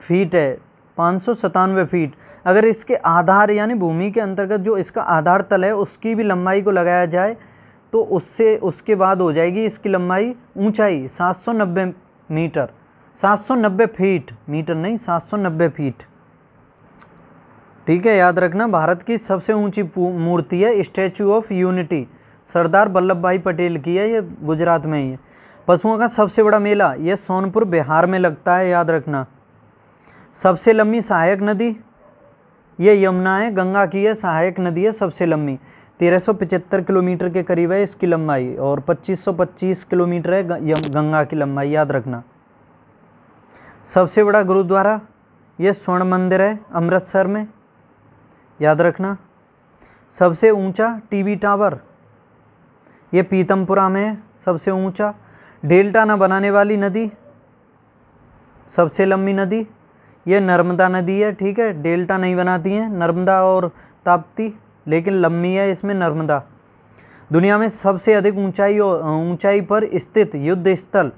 A: फीट है, 597 फीट। अगर इसके आधार यानी भूमि के अंतर्गत जो इसका आधार तल है उसकी भी लंबाई को लगाया जाए तो उसके बाद हो जाएगी इसकी लंबाई ऊंचाई 790 मीटर, 790 फीट, मीटर नहीं 790 फीट, ठीक है, याद रखना। भारत की सबसे ऊंची मूर्ति है statue of unity, Sardar Vallabh भाई पटेल की है, ये गुजरात में ही है। पशुओं का सबसे बड़ा मेला ये सोनपुर बिहार में लगता है, याद रखना। सबसे लंबी सहायक नदी ये यमुना है, गंगा की है सहायक नदी है सबसे लंबी, 1375 किलोमीटर के करीब है इसकी लंबाई और 2525 किलोमीटर है गंगा की लंबाई, याद रखना। सबसे बड़ा गुरुद्वारा ये स्वर्ण मंदिर है अमृतसर में, याद रखना। सबसे ऊंचा टीवी टावर ये पीतमपुरा में है, सबसे ऊंचा। डेल्टा न बनाने वाली नदी सबसे लंबी नदी ये नर्मदा नदी है, ठीक है, डेल्टा नहीं बनाती हैं नर्मदा और ताप्ती, लेकिन लंबी है इसमें नर्मदा। दुनिया में सबसे अधिक ऊंचाई पर स्थित युद्ध स्थल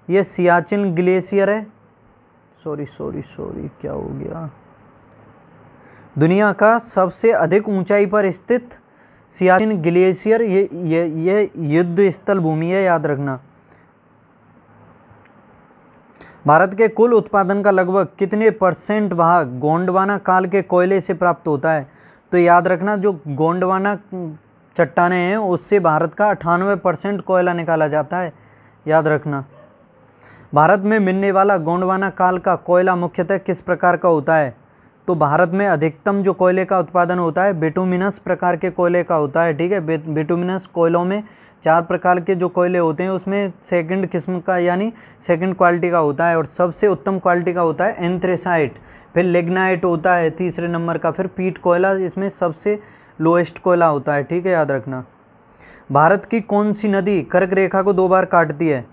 A: ये सियाचिन ग्लेशियर है, सॉरी क्या हो गया, दुनिया का सबसे अधिक ऊंचाई पर स्थित सियाचिन ग्लेशियर ये युद्ध स्थल भूमि है, याद रखना। भारत के कुल उत्पादन का लगभग कितने % भाग गोंडवाना काल के कोयले से प्राप्त होता है? तो याद रखना जो गोंडवाना चट्टानें हैं उससे भारत का 98% कोयला निकाला जाता है, याद रखना। भारत में मिलने वाला गोंडवाना काल का कोयला मुख्यतः किस प्रकार का होता है? तो भारत में अधिकतम जो कोयले का उत्पादन होता है बिटुमिनस प्रकार के कोयले का होता है, ठीक है। बिटुमिनस कोयलों में 4 प्रकार के जो कोयले होते हैं उसमें सेकंड किस्म का यानी सेकंड क्वालिटी का होता है और सबसे उत्तम क्वालिटी का होता है एंथ्रेसाइट, फिर लिग्नाइट होता है तीसरे नंबर का, फिर पीट कोयला इसमें सबसे लोएस्ट कोयला होता है, ठीक है, याद रखना। भारत की कौन सी नदी कर्क रेखा को 2 बार काटती है?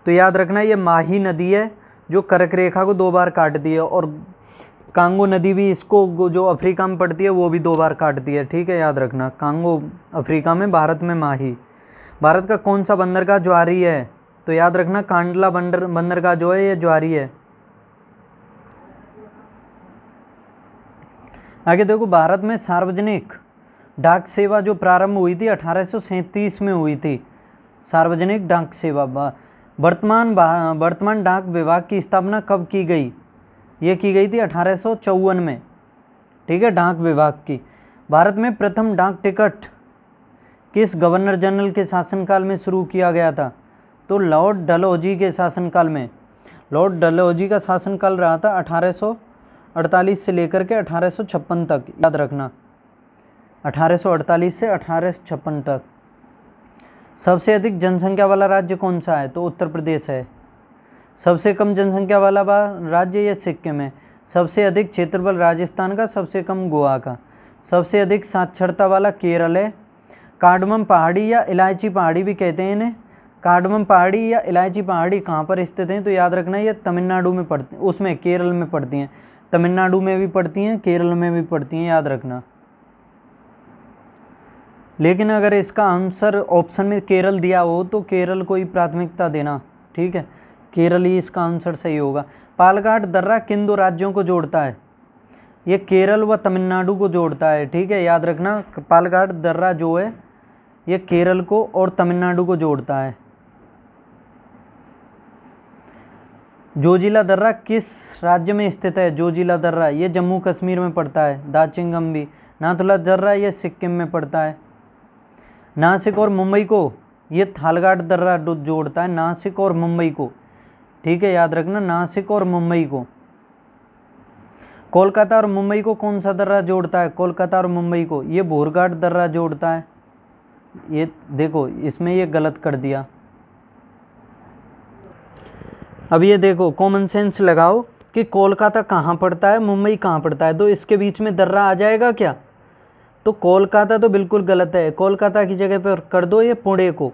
A: तो याद रखना ये माही नदी है जो कर्क रेखा को 2 बार काटती है और कांगो नदी भी इसको जो अफ्रीका में पड़ती है वो भी 2 बार काटती है, ठीक है, याद रखना। कांगो अफ्रीका में, भारत में माही। भारत का कौन सा बंदरगाह ज्वारी है? तो याद रखना कांडला बंदरगाह जो है ये ज्वारी है। आगे देखो भारत में सार्वजनिक डाक सेवा जो प्रारंभ हुई थी 1837 में हुई थी, सार्वजनिक डाक सेवा। वर्तमान डाक विभाग की स्थापना कब की गई? ये की गई थी 1854 में, ठीक है, डाक विभाग की। भारत में प्रथम डाक टिकट किस गवर्नर जनरल के शासनकाल में शुरू किया गया था? तो लॉर्ड डलहौजी के शासनकाल में। लॉर्ड डलहौजी का शासनकाल रहा था 1848 से लेकर के 1856 तक, याद रखना, 1848 से 1856 तक। सबसे अधिक जनसंख्या वाला राज्य कौन सा है? तो उत्तर प्रदेश है। सबसे कम जनसंख्या वाला राज्य ये सिक्किम है। सबसे अधिक क्षेत्रफल राजस्थान का, सबसे कम गोवा का। सबसे अधिक साक्षरता वाला केरल है। कार्डमम पहाड़ी या इलायची पहाड़ी भी कहते हैं इन्हें। कार्डमम पहाड़ी या इलायची पहाड़ी कहाँ पर स्थित हैं? तो याद रखना ये तमिलनाडु में पड़ती, उसमें केरल में पड़ती हैं। तमिलनाडु में भी पड़ती हैं, केरल में भी पड़ती हैं, याद रखना। लेकिन अगर इसका आंसर ऑप्शन में केरल दिया हो तो केरल को ही प्राथमिकता देना, ठीक है, केरल ही इसका आंसर सही होगा। पालघाट दर्रा किन दो राज्यों को जोड़ता है? ये केरल व तमिलनाडु को जोड़ता है, ठीक है, याद रखना। पालघाट दर्रा जो है ये केरल को और तमिलनाडु को जोड़ता है। जोजिला दर्रा किस राज्य में स्थित है? जोजिला दर्रा ये जम्मू कश्मीर में पड़ता है। दाचिंगम भी। नाथुला दर्रा ये सिक्किम में पड़ता है। नासिक और मुंबई को ये थालघाट दर्रा जोड़ता है, नासिक और मुंबई को, ठीक है, याद रखना, नासिक और मुंबई को। कोलकाता और मुंबई को कौन सा दर्रा जोड़ता है? कोलकाता और मुंबई को ये भोरघाट दर्रा जोड़ता है। ये देखो इसमें ये गलत कर दिया। अब ये देखो कॉमन सेंस लगाओ कि कोलकाता कहाँ पड़ता है, मुंबई कहाँ पड़ता है, तो इसके बीच में दर्रा आ जाएगा क्या? तो कोलकाता तो बिल्कुल गलत है। कोलकाता की जगह पर कर दो ये पुणे को।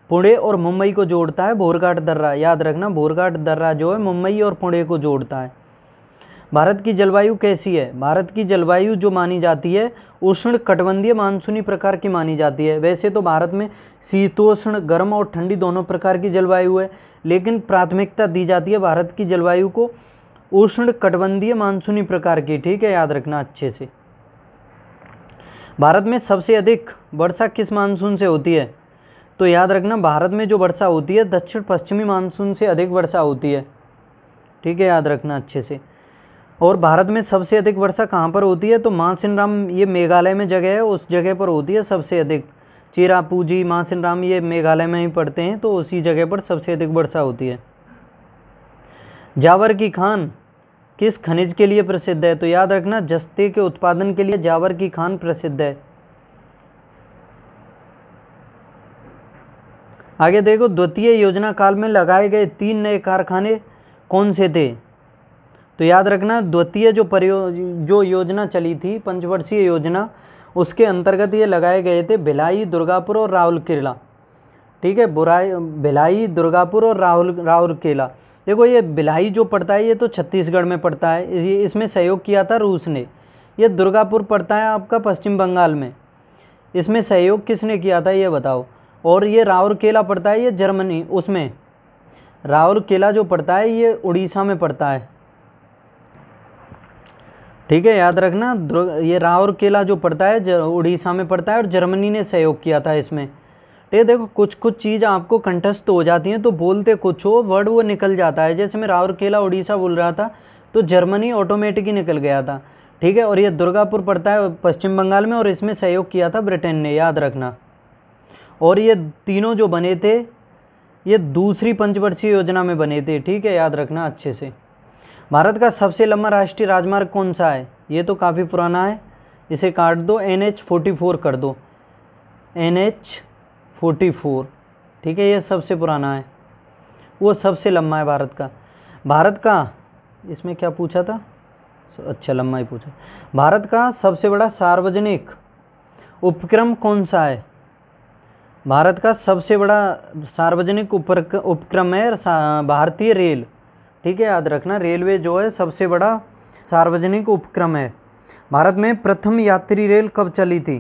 A: पुणे और मुंबई को जोड़ता है भोरघाट दर्रा, याद रखना, भोरघाट दर्रा जो है मुंबई और पुणे को जोड़ता है। भारत की जलवायु कैसी है? भारत की जलवायु जो मानी जाती है उष्ण कटिबंधीय मानसूनी प्रकार की मानी जाती है। वैसे तो भारत में शीतोष्ण, गर्म और ठंडी दोनों प्रकार की जलवायु है, लेकिन प्राथमिकता दी जाती है भारत की जलवायु को उष्ण कटिबंधीय मानसूनी प्रकार की, ठीक है, याद रखना अच्छे से। भारत में सबसे अधिक वर्षा किस मानसून से होती है? तो याद रखना भारत में जो वर्षा होती है दक्षिण पश्चिमी मानसून से अधिक वर्षा होती है, ठीक है, याद रखना अच्छे से। और भारत में सबसे अधिक वर्षा कहाँ पर होती है? तो मासिनराम, ये मेघालय में जगह है, उस जगह पर होती है सबसे अधिक। चिरापुंजी, मासिनराम ये मेघालय में ही पड़ते हैं, तो उसी जगह पर सबसे अधिक वर्षा होती है। जावर की खान किस खनिज के लिए प्रसिद्ध है? तो याद रखना जस्ते के उत्पादन के लिए जावर की खान प्रसिद्ध है। आगे देखो, द्वितीय योजना काल में लगाए गए 3 नए कारखाने कौन से थे? तो याद रखना द्वितीय जो योजना चली थी, पंचवर्षीय योजना, उसके अंतर्गत ये लगाए गए थे भिलाई, दुर्गापुर और राउरकेला, ठीक है, भिलाई, दुर्गापुर और राउरकेला। देखो ये भिलाई जो पड़ता है ये तो छत्तीसगढ़ में पड़ता है, इसमें सहयोग किया था रूस ने। ये दुर्गापुर पड़ता है आपका पश्चिम बंगाल में, इसमें सहयोग किसने किया था ये बताओ। और ये राउरकेला पड़ता है ये जर्मनी, उसमें राउरकेला जो पड़ता है ये उड़ीसा में पड़ता है, ठीक है, याद रखना। ये राउरकेला जो पड़ता है उड़ीसा में पड़ता है और जर्मनी ने सहयोग किया था इसमें। ये देखो कुछ कुछ चीज़ आपको कंठस्थ हो जाती हैं तो बोलते कुछ हो, वर्ड वो निकल जाता है। जैसे मैं राउरकेला उड़ीसा बोल रहा था तो जर्मनी ऑटोमेटिक ही निकल गया था, ठीक है। और ये दुर्गापुर पड़ता है पश्चिम बंगाल में और इसमें सहयोग किया था ब्रिटेन ने, याद रखना। और ये तीनों जो बने थे ये दूसरी पंचवर्षीय योजना में बने थे, ठीक है, याद रखना अच्छे से। भारत का सबसे लंबा राष्ट्रीय राजमार्ग कौन सा है? ये तो काफ़ी पुराना है, इसे काट दो, NH-44 कर दो, NH-44, ठीक है, ये सबसे पुराना है, वो सबसे लंबा है भारत का। इसमें क्या पूछा था? अच्छा लंबा ही पूछा। भारत का सबसे बड़ा सार्वजनिक उपक्रम कौन सा है? भारत का सबसे बड़ा सार्वजनिक उपक्रम है भारतीय रेल, ठीक है, याद रखना। रेलवे जो है सबसे बड़ा सार्वजनिक उपक्रम है। भारत में प्रथम यात्री रेल कब चली थी?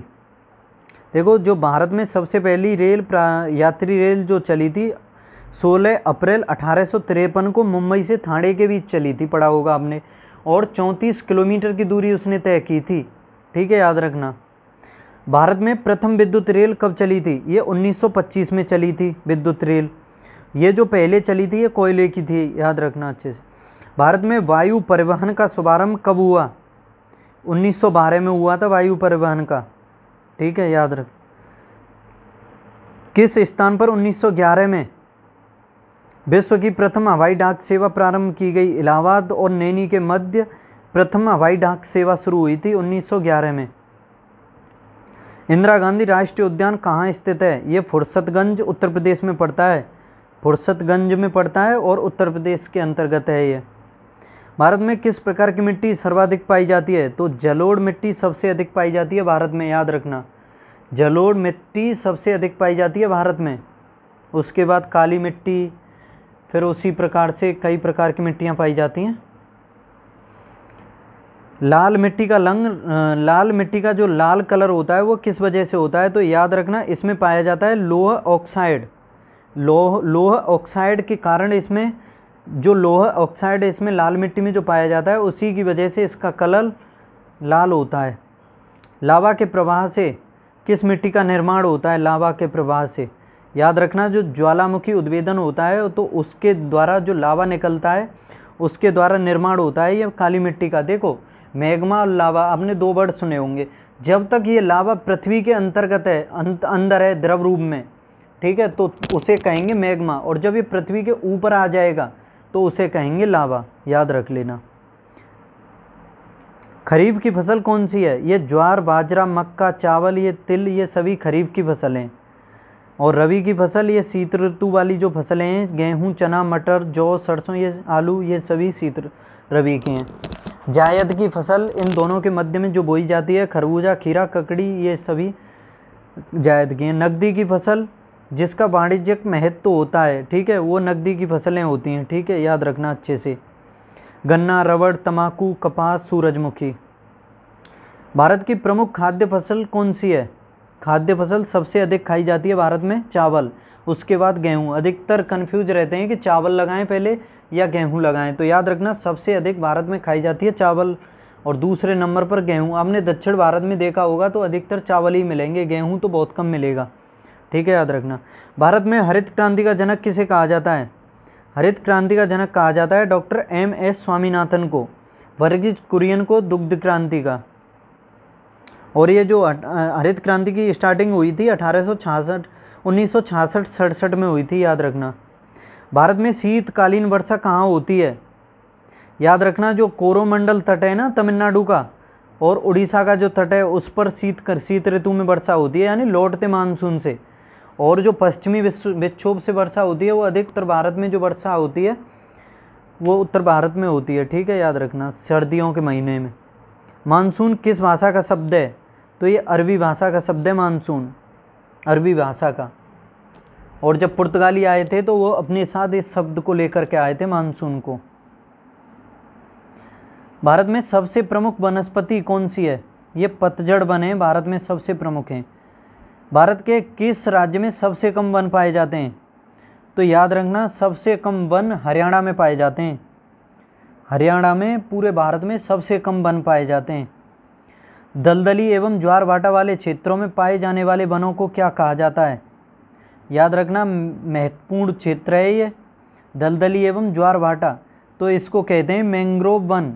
A: देखो जो भारत में सबसे पहली यात्री रेल जो चली थी 16 अप्रैल 1853 को मुंबई से ठाणे के बीच चली थी, पढ़ा होगा आपने, और 34 किलोमीटर की दूरी उसने तय की थी, ठीक है, याद रखना। भारत में प्रथम विद्युत रेल कब चली थी? ये 1925 में चली थी विद्युत रेल। ये जो पहले चली थी ये कोयले की थी, याद रखना अच्छे से। भारत में वायु परिवहन का शुभारंभ कब हुआ? 1912 में हुआ था वायु परिवहन का, ठीक है, याद रख। किस स्थान पर 1911 में विश्व की प्रथम हवाई डाक सेवा प्रारंभ की गई? इलाहाबाद और नैनी के मध्य प्रथम हवाई डाक सेवा शुरू हुई थी 1911 में। इंदिरा गांधी राष्ट्रीय उद्यान कहाँ स्थित है? ये फुर्सतगंज उत्तर प्रदेश में पड़ता है, फुर्सतगंज में पड़ता है और उत्तर प्रदेश के अंतर्गत है ये। भारत में किस प्रकार की मिट्टी सर्वाधिक पाई जाती है? तो जलोढ़ मिट्टी सबसे अधिक पाई जाती है भारत में, याद रखना। जलोढ़ मिट्टी सबसे अधिक पाई जाती है भारत में। उसके बाद काली मिट्टी, फिर उसी प्रकार से कई प्रकार की मिट्टियाँ पाई जाती हैं। लाल मिट्टी का जो लाल कलर होता है वो किस वजह से होता है? तो याद रखना, इसमें पाया जाता है लोह ऑक्साइड। लोह ऑक्साइड के कारण इसमें जो लोह ऑक्साइड इसमें लाल मिट्टी में जो पाया जाता है उसी की वजह से इसका कलर लाल होता है। लावा के प्रवाह से किस मिट्टी का निर्माण होता है? लावा के प्रवाह से, याद रखना, जो ज्वालामुखी उद्भेदन होता है तो उसके द्वारा जो लावा निकलता है उसके द्वारा निर्माण होता है ये काली मिट्टी का। देखो, मैग्मा और लावा, आपने दो वर्ड सुने होंगे। जब तक ये लावा पृथ्वी के अंतर्गत है, अंदर है द्रव रूप में, ठीक है, तो उसे कहेंगे मैग्मा, और जब ये पृथ्वी के ऊपर आ जाएगा तो उसे कहेंगे लावा, याद रख लेना। खरीफ की फसल कौन सी है? ये ज्वार, बाजरा, मक्का, चावल, ये तिल, ये सभी खरीफ की फसलें। और रबी की फसल ये शीत ऋतु वाली जो फसलें हैं, गेहूँ, चना, मटर, जौ, सरसों, ये आलू, ये सभी शीत रबी की हैं। जायद की फसल इन दोनों के मध्य में जो बोई जाती है, खरबूजा, खीरा, ककड़ी, ये सभी जायद की हैं। नकदी की फसल जिसका वाणिज्यिक महत्व होता है, ठीक है, वो नकदी की फसलें होती हैं, ठीक है, याद रखना अच्छे से। गन्ना, रबड़, तंबाकू, कपास, सूरजमुखी। भारत की प्रमुख खाद्य फसल कौन सी है? खाद्य फसल सबसे अधिक खाई जाती है भारत में चावल, उसके बाद गेहूँ। अधिकतर कन्फ्यूज रहते हैं कि चावल लगाएं पहले या गेहूँ लगाएं, तो याद रखना सबसे अधिक भारत में खाई जाती है चावल और दूसरे नंबर पर गेहूँ। आपने दक्षिण भारत में देखा होगा तो अधिकतर चावल ही मिलेंगे, गेहूँ तो बहुत कम मिलेगा, ठीक है, याद रखना। भारत में हरित क्रांति का जनक किसे कहा जाता है? हरित क्रांति का जनक कहा जाता है डॉक्टर M.S. स्वामीनाथन को, वर्गीज कुरियन को दुग्ध क्रांति का। और ये जो हरित क्रांति की स्टार्टिंग हुई थी 1966 में हुई थी, याद रखना। भारत में शीतकालीन वर्षा कहाँ होती है? याद रखना, जो कोरोमंडल तट है ना तमिलनाडु का और उड़ीसा का जो तट है उस पर शीत ऋतु में वर्षा होती है, यानी लौटते मानसून से। और जो पश्चिमी विक्षोभ से वर्षा होती है वो अधिकतर भारत में जो वर्षा होती है वो उत्तर भारत में होती है, ठीक है, याद रखना, सर्दियों के महीने में। मानसून किस भाषा का शब्द है? तो ये अरबी भाषा का शब्द है मानसून, अरबी भाषा का। और जब पुर्तगाली आए थे तो वो अपने साथ इस शब्द को लेकर के आए थे, मानसून को। भारत में सबसे प्रमुख वनस्पति कौन सी है? ये पतझड़ वन है, भारत में सबसे प्रमुख हैं। भारत के किस राज्य में सबसे कम वन पाए जाते हैं? तो याद रखना, सबसे कम वन हरियाणा में पाए जाते हैं। हरियाणा में पूरे भारत में सबसे कम वन पाए जाते हैं। दलदली एवं ज्वार भाटा वाले क्षेत्रों में पाए जाने वाले वनों को क्या कहा जाता है? याद रखना, महत्वपूर्ण क्षेत्र है ये, दलदली एवं ज्वार भाटा, तो इसको कहते हैं मैंग्रोव वन।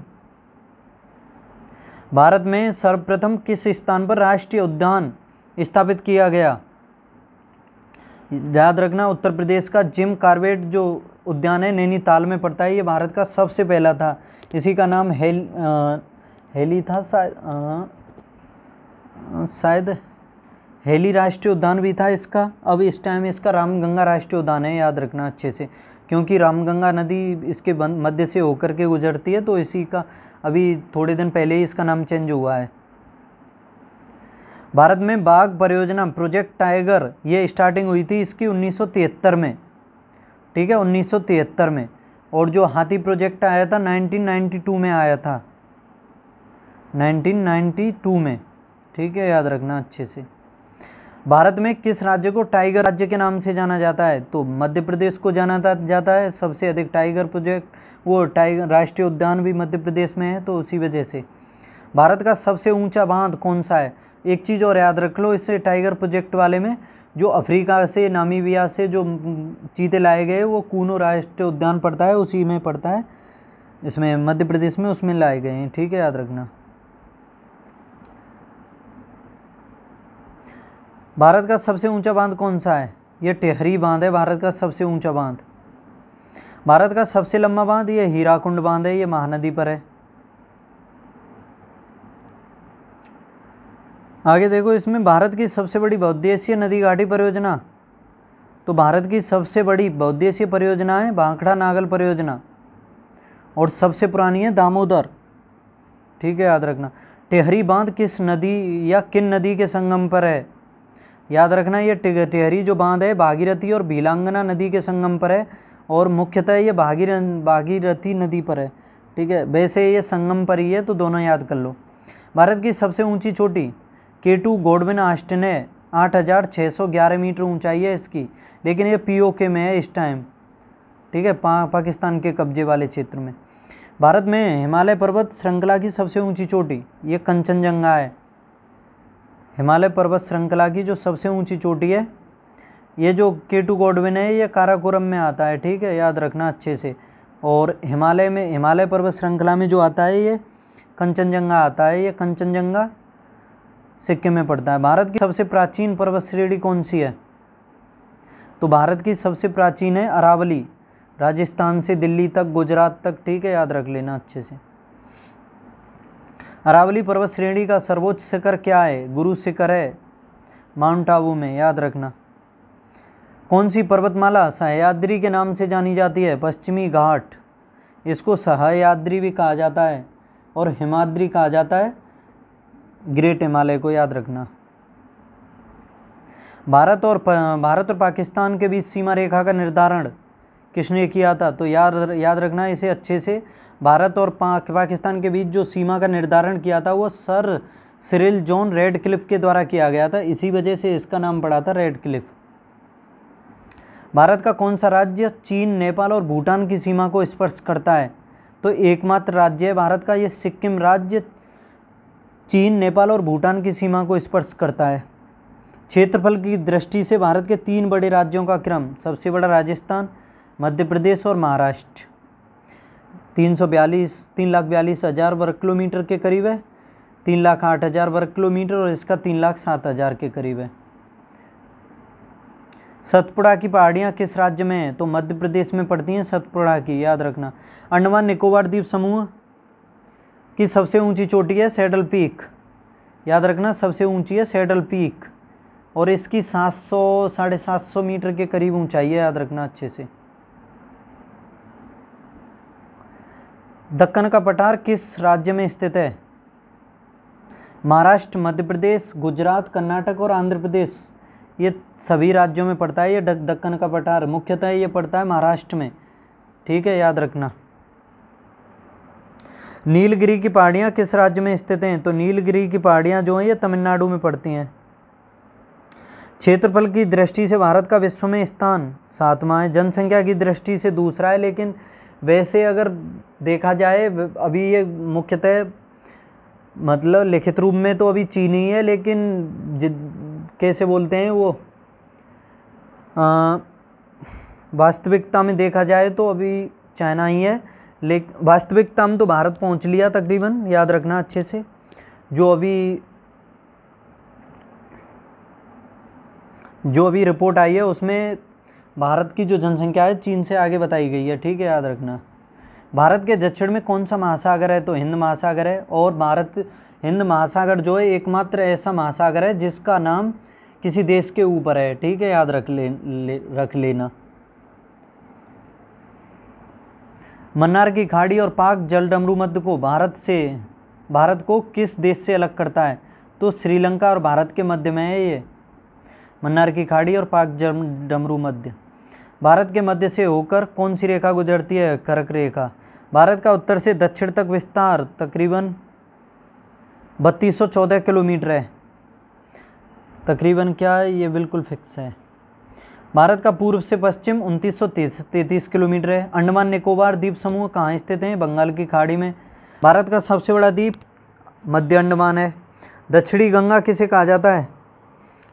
A: भारत में सर्वप्रथम किस स्थान पर राष्ट्रीय उद्यान स्थापित किया गया? याद रखना, उत्तर प्रदेश का जिम कॉर्बेट जो उद्यान है नैनीताल में पड़ता है, ये भारत का सबसे पहला था। इसी का नाम हेली था शायद हेली राष्ट्रीय उद्यान भी था इसका। अब इस टाइम इसका रामगंगा राष्ट्रीय उद्यान है, याद रखना अच्छे से, क्योंकि रामगंगा नदी इसके मध्य से होकर के गुजरती है, तो इसी का अभी थोड़े दिन पहले ही इसका नाम चेंज हुआ है। भारत में बाघ परियोजना प्रोजेक्ट टाइगर ये स्टार्टिंग हुई थी इसकी 1973 में, ठीक है, 1973 में। और जो हाथी प्रोजेक्ट आया था 1992 में आया था, 1992 में, ठीक है, याद रखना अच्छे से। भारत में किस राज्य को टाइगर राज्य के नाम से जाना जाता है? तो मध्य प्रदेश को जाना जाता है, सबसे अधिक टाइगर प्रोजेक्ट वो टाइगर राष्ट्रीय उद्यान भी मध्य प्रदेश में है, तो उसी वजह से। भारत का सबसे ऊंचा बांध कौन सा है? एक चीज़ और याद रख लो इससे टाइगर प्रोजेक्ट वाले में, जो अफ्रीका से नामीबिया से जो चीते लाए गए वो कूनो राष्ट्रीय उद्यान पड़ता है, उसी में पड़ता है, इसमें मध्य प्रदेश में, उसमें लाए गए हैं। ठीक है, याद रखना। भारत का सबसे ऊंचा बांध कौन सा है? ये टिहरी बांध है भारत का सबसे ऊंचा बांध। भारत का सबसे लंबा बांध ये हीराकुंड बांध है, ये महानदी पर है। आगे देखो, इसमें भारत की सबसे बड़ी बहुउद्देशीय नदी घाटी परियोजना, तो भारत की सबसे बड़ी बहुउद्देशीय परियोजना है भाखड़ा नागल परियोजना, और सबसे पुरानी है दामोदर। ठीक है, याद रखना। टिहरी बांध किस नदी या किन नदी के संगम पर है? याद रखना, ये टिहरी जो बांध है भागीरथी और भीलांगना नदी के संगम पर है, और मुख्यतः ये भागीरथी नदी पर है। ठीक है, वैसे ये संगम पर ही है, तो दोनों याद कर लो। भारत की सबसे ऊंची चोटी K2 गॉडविन ऑस्टिन है, 8611 मीटर ऊंचाई है इसकी, लेकिन ये POK में है इस टाइम। ठीक है, पाकिस्तान के कब्जे वाले क्षेत्र में। भारत में हिमालय पर्वत श्रृंखला की सबसे ऊंची चोटी ये कंचनजंगा है। हिमालय पर्वत श्रृंखला की जो सबसे ऊंची चोटी है, ये जो K2 गॉडविन है, ये काराकोरम में आता है। ठीक है, याद रखना अच्छे से। और हिमालय पर्वत श्रृंखला में जो आता है ये कंचनजंगा आता है, ये कंचनजंगा सिक्किम में पड़ता है। भारत की सबसे प्राचीन पर्वत श्रेणी कौन सी है? तो भारत की सबसे प्राचीन है अरावली, राजस्थान से दिल्ली तक, गुजरात तक। ठीक है, याद रख लेना अच्छे से। अरावली पर्वत श्रेणी का सर्वोच्च शिखर क्या है? गुरु शिखर है, माउंट आबू में, याद रखना। कौन सी पर्वतमाला सह्याद्री के नाम से जानी जाती है? पश्चिमी घाट, इसको सह्याद्री भी कहा जाता है, और हिमाद्री कहा जाता है, ग्रेट हिमालय को, याद रखना। भारत और पाकिस्तान के बीच सीमा रेखा का निर्धारण किसने किया था? तो याद रखना इसे अच्छे से। भारत और पाकिस्तान के बीच जो सीमा का निर्धारण किया था वो सर सिरिल जॉन रेडक्लिफ के द्वारा किया गया था, इसी वजह से इसका नाम पड़ा था रेडक्लिफ। भारत का कौन सा राज्य चीन, नेपाल और भूटान की सीमा को स्पर्श करता है? तो एकमात्र राज्य है भारत का ये सिक्किम राज्य, चीन, नेपाल और भूटान की सीमा को स्पर्श करता है। क्षेत्रफल की दृष्टि से भारत के 3 बड़े राज्यों का क्रम, सबसे बड़ा राजस्थान, मध्य प्रदेश और महाराष्ट्र। 3,42,000 वर्ग किलोमीटर के करीब है, 3,08,000 वर्ग किलोमीटर, और इसका 3,07,000 के करीब है। सतपुड़ा की पहाड़ियाँ किस राज्य में हैं? तो मध्य प्रदेश में पड़ती हैं सतपुड़ा की, याद रखना। अंडमान निकोबार द्वीप समूह की सबसे ऊंची चोटी है सैडल पीक, याद रखना, सबसे ऊंची है सैडल पीक, और इसकी 700-750 मीटर के करीब ऊंचाई है, याद रखना अच्छे से। दक्कन का पठार किस राज्य में स्थित है? महाराष्ट्र, मध्य प्रदेश, गुजरात, कर्नाटक और आंध्र प्रदेश, ये सभी राज्यों में पड़ता है। ये दक्कन का पठार मुख्यतः ये पड़ता है महाराष्ट्र में। ठीक है, याद रखना। नीलगिरी की पहाड़ियाँ किस राज्य में स्थित हैं? तो नीलगिरी की पहाड़ियाँ जो हैं ये तमिलनाडु में पड़ती हैं। क्षेत्रफल की दृष्टि से भारत का विश्व में स्थान 7वां है, जनसंख्या की दृष्टि से दूसरा है, लेकिन वैसे अगर देखा जाए अभी ये मुख्यतः मतलब लिखित रूप में तो अभी चीन ही है, लेकिन कैसे बोलते हैं वो वास्तविकता में देखा जाए तो अभी चाइना ही है, लेकिन वास्तविकता में तो भारत पहुंच लिया तकरीबन, याद रखना अच्छे से। जो अभी रिपोर्ट आई है उसमें भारत की जो जनसंख्या है चीन से आगे बताई गई है। ठीक है, याद रखना। भारत के दक्षिण में कौन सा महासागर है? तो हिंद महासागर है, और हिंद महासागर जो है एकमात्र ऐसा महासागर है जिसका नाम किसी देश के ऊपर है। ठीक है, याद रख लेना। मन्नार की खाड़ी और पाक जलडमरू मध्य को भारत को किस देश से अलग करता है? तो श्रीलंका और भारत के मध्य में है ये मन्नार की खाड़ी और पाक जलडमरू मध्य। भारत के मध्य से होकर कौन सी रेखा गुजरती है? कर्क रेखा। भारत का उत्तर से दक्षिण तक विस्तार तकरीबन 3214 किलोमीटर है। तकरीबन क्या है ये बिल्कुल फिक्स है। भारत का पूर्व से पश्चिम 2933 किलोमीटर है। अंडमान निकोबार द्वीप समूह कहाँ स्थित हैं? बंगाल की खाड़ी में। भारत का सबसे बड़ा द्वीप मध्य अंडमान है। दक्षिणी गंगा किसे कहा जाता है?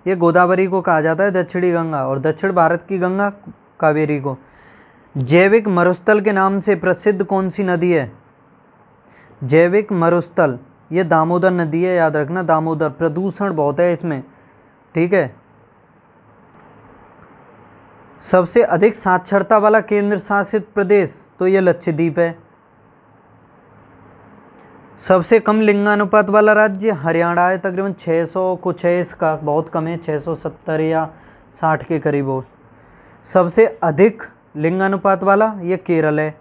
A: ये गोदावरी को कहा जाता है दक्षिणी गंगा, और दक्षिण भारत की गंगा कावेरी को। जैविक मरुस्थल के नाम से प्रसिद्ध कौन सी नदी है? जैविक मरुस्थल, ये दामोदर नदी है, याद रखना दामोदर। प्रदूषण बहुत है इसमें, ठीक है। सबसे अधिक साक्षरता वाला केंद्र शासित प्रदेश, तो ये लक्षद्वीप है। सबसे कम लिंगानुपात वाला राज्य हरियाणा है, तकरीबन 600 कुछ है इसका, बहुत कम है, 670 या 60 के करीब हो। सबसे अधिक लिंगानुपात वाला ये केरल है,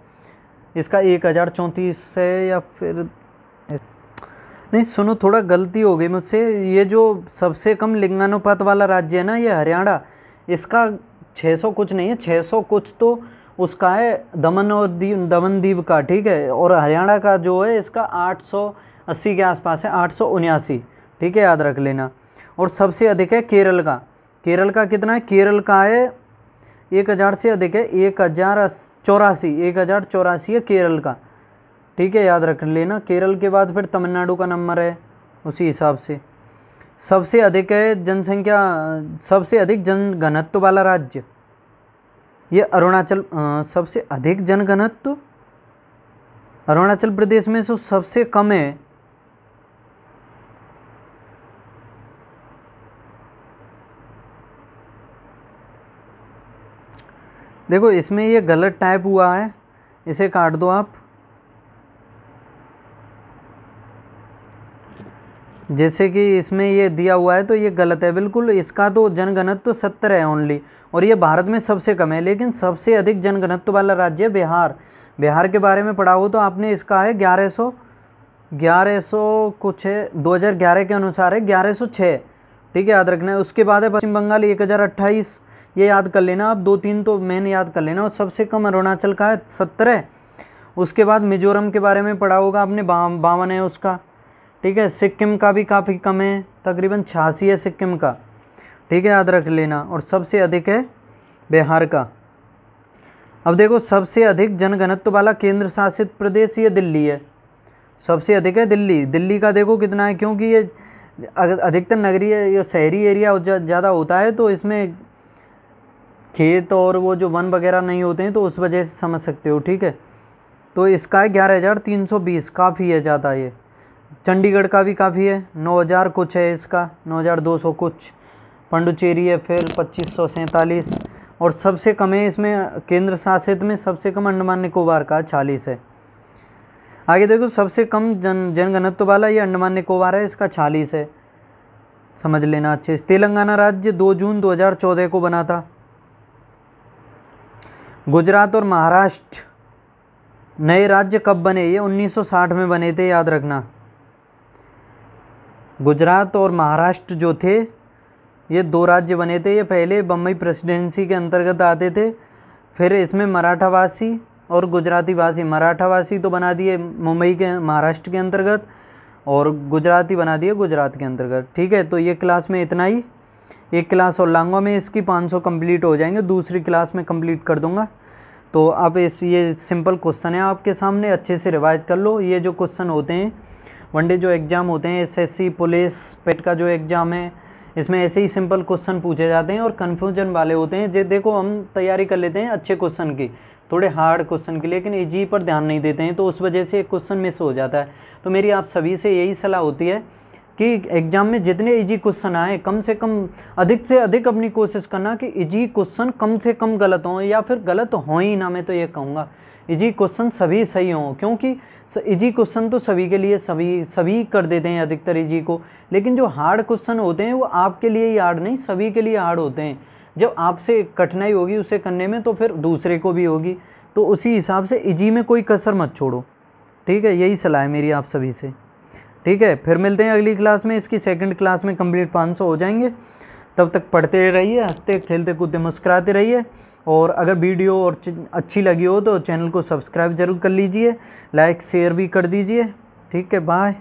A: इसका 1034 है, या फिर नहीं सुनो थोड़ा गलती हो गई मुझसे, ये जो सबसे कम लिंगानुपात वाला राज्य है ना ये हरियाणा, इसका 600 कुछ नहीं है, 600 कुछ तो उसका है दमन और दमन दीव का, ठीक है। और हरियाणा का जो है इसका 880 के आसपास है, 879, ठीक है, याद रख लेना। और सबसे अधिक है केरल का। केरल का कितना है? केरल का है 1000 से अधिक है, 1084 है केरल का, ठीक है, याद रख लेना। केरल के बाद फिर तमिलनाडु का नंबर है उसी हिसाब से। सबसे अधिक है जनसंख्या, सबसे अधिक जनघनत्व वाला राज्य ये अरुणाचल, सबसे अधिक जनघनत्व अरुणाचल प्रदेश में से सबसे कम है देखो इसमें ये गलत टाइप हुआ है, इसे काट दो आप। जैसे कि इसमें ये दिया हुआ है तो ये गलत है बिल्कुल, इसका तो जनघनत्व 70 है ओनली, और ये भारत में सबसे कम है। लेकिन सबसे अधिक जनघनत्व वाला राज्य बिहार। बिहार के बारे में पढ़ा हो तो आपने, इसका है 1100 कुछ है, 2011 के अनुसार है 1106, ठीक है, याद रखना है। उसके बाद है पश्चिम बंगाल 1028, ये याद कर लेना आप, 2-3 तो मैंने याद कर लेना। और सबसे कम अरुणाचल का है 70 है। उसके बाद मिजोरम के बारे में पढ़ा होगा आपने, 52 है उसका, ठीक है। सिक्किम का भी काफ़ी कम है, तकरीबन 86 है सिक्किम का, ठीक है, याद रख लेना। और सबसे अधिक है बिहार का। अब देखो सबसे अधिक जनघनत्व वाला केंद्र शासित प्रदेश ये दिल्ली है, सबसे अधिक है दिल्ली। दिल्ली का देखो कितना है, क्योंकि ये अधिकतर नगरीय या शहरी एरिया ज़्यादा होता है, तो इसमें खेत और वो जो वन वगैरह नहीं होते हैं, तो उस वजह से समझ सकते हो, ठीक है। तो इसका है 11,320, काफ़ी है ज़्यादा ये। चंडीगढ़ का भी काफ़ी है, 9,000 कुछ है इसका, 9,200 कुछ। पंडुचेरी है फिर 2,547, और सबसे कम है इसमें केंद्र शासित में, सबसे कम अंडमान निकोबार का 40 है। आगे देखो सबसे कम जनघनत्व वाला ये अंडमान निकोबार है, इसका 40 है, समझ लेना अच्छे से। तेलंगाना राज्य 2 जून 2014 को बना था। गुजरात और महाराष्ट्र नए राज्य कब बने? ये 1960 में बने थे, याद रखना। गुजरात और महाराष्ट्र जो थे ये 2 राज्य बने थे। ये पहले बम्बई प्रेसिडेंसी के अंतर्गत आते थे, फिर इसमें मराठावासी और गुजरातीवासी, मराठावासी तो बना दिए मुंबई के महाराष्ट्र के अंतर्गत, और गुजराती बना दिए गुजरात के अंतर्गत, ठीक है। तो ये क्लास में इतना ही, एक क्लास और लाऊंगा मैं, इसकी 500 कंप्लीट हो जाएंगे, दूसरी क्लास में कंप्लीट कर दूंगा। तो आप ये सिंपल क्वेश्चन है आपके सामने, अच्छे से रिवाइज कर लो। ये जो क्वेश्चन होते हैं वनडे जो एग्ज़ाम होते हैं, एसएससी पुलिस पेट का जो एग्ज़ाम है, इसमें ऐसे ही सिंपल क्वेश्चन पूछे जाते हैं और कन्फ्यूजन वाले होते हैं। जे देखो हम तैयारी कर लेते हैं अच्छे क्वेश्चन की, थोड़े हार्ड क्वेश्चन की, लेकिन इजी पर ध्यान नहीं देते हैं, तो उस वजह से एक क्वेश्चन मिस हो जाता है। तो मेरी आप सभी से यही सलाह होती है कि एग्ज़ाम में जितने इजी क्वेश्चन आए, कम से कम अधिक से अधिक अपनी कोशिश करना कि इजी क्वेश्चन कम से कम गलत हों, या फिर गलत हो ही ना, मैं तो ये कहूँगा इजी क्वेश्चन सभी सही हों, क्योंकि इजी क्वेश्चन तो सभी के लिए सभी कर देते हैं अधिकतर इजी को, लेकिन जो हार्ड क्वेश्चन होते हैं वो आपके लिए ही हार्ड नहीं, सभी के लिए हार्ड होते हैं। जब आपसे कठिनाई होगी उसे करने में, तो फिर दूसरे को भी होगी। तो उसी हिसाब से इजी में कोई कसर मत छोड़ो, ठीक है, यही सलाह है मेरी आप सभी से, ठीक है। फिर मिलते हैं अगली क्लास में, इसकी सेकंड क्लास में कंप्लीट 500 हो जाएंगे। तब तक पढ़ते रहिए, हंसते खेलते कूदते मुस्कुराते रहिए, और अगर वीडियो और अच्छी लगी हो तो चैनल को सब्सक्राइब ज़रूर कर लीजिए, लाइक शेयर भी कर दीजिए, ठीक है। बाय।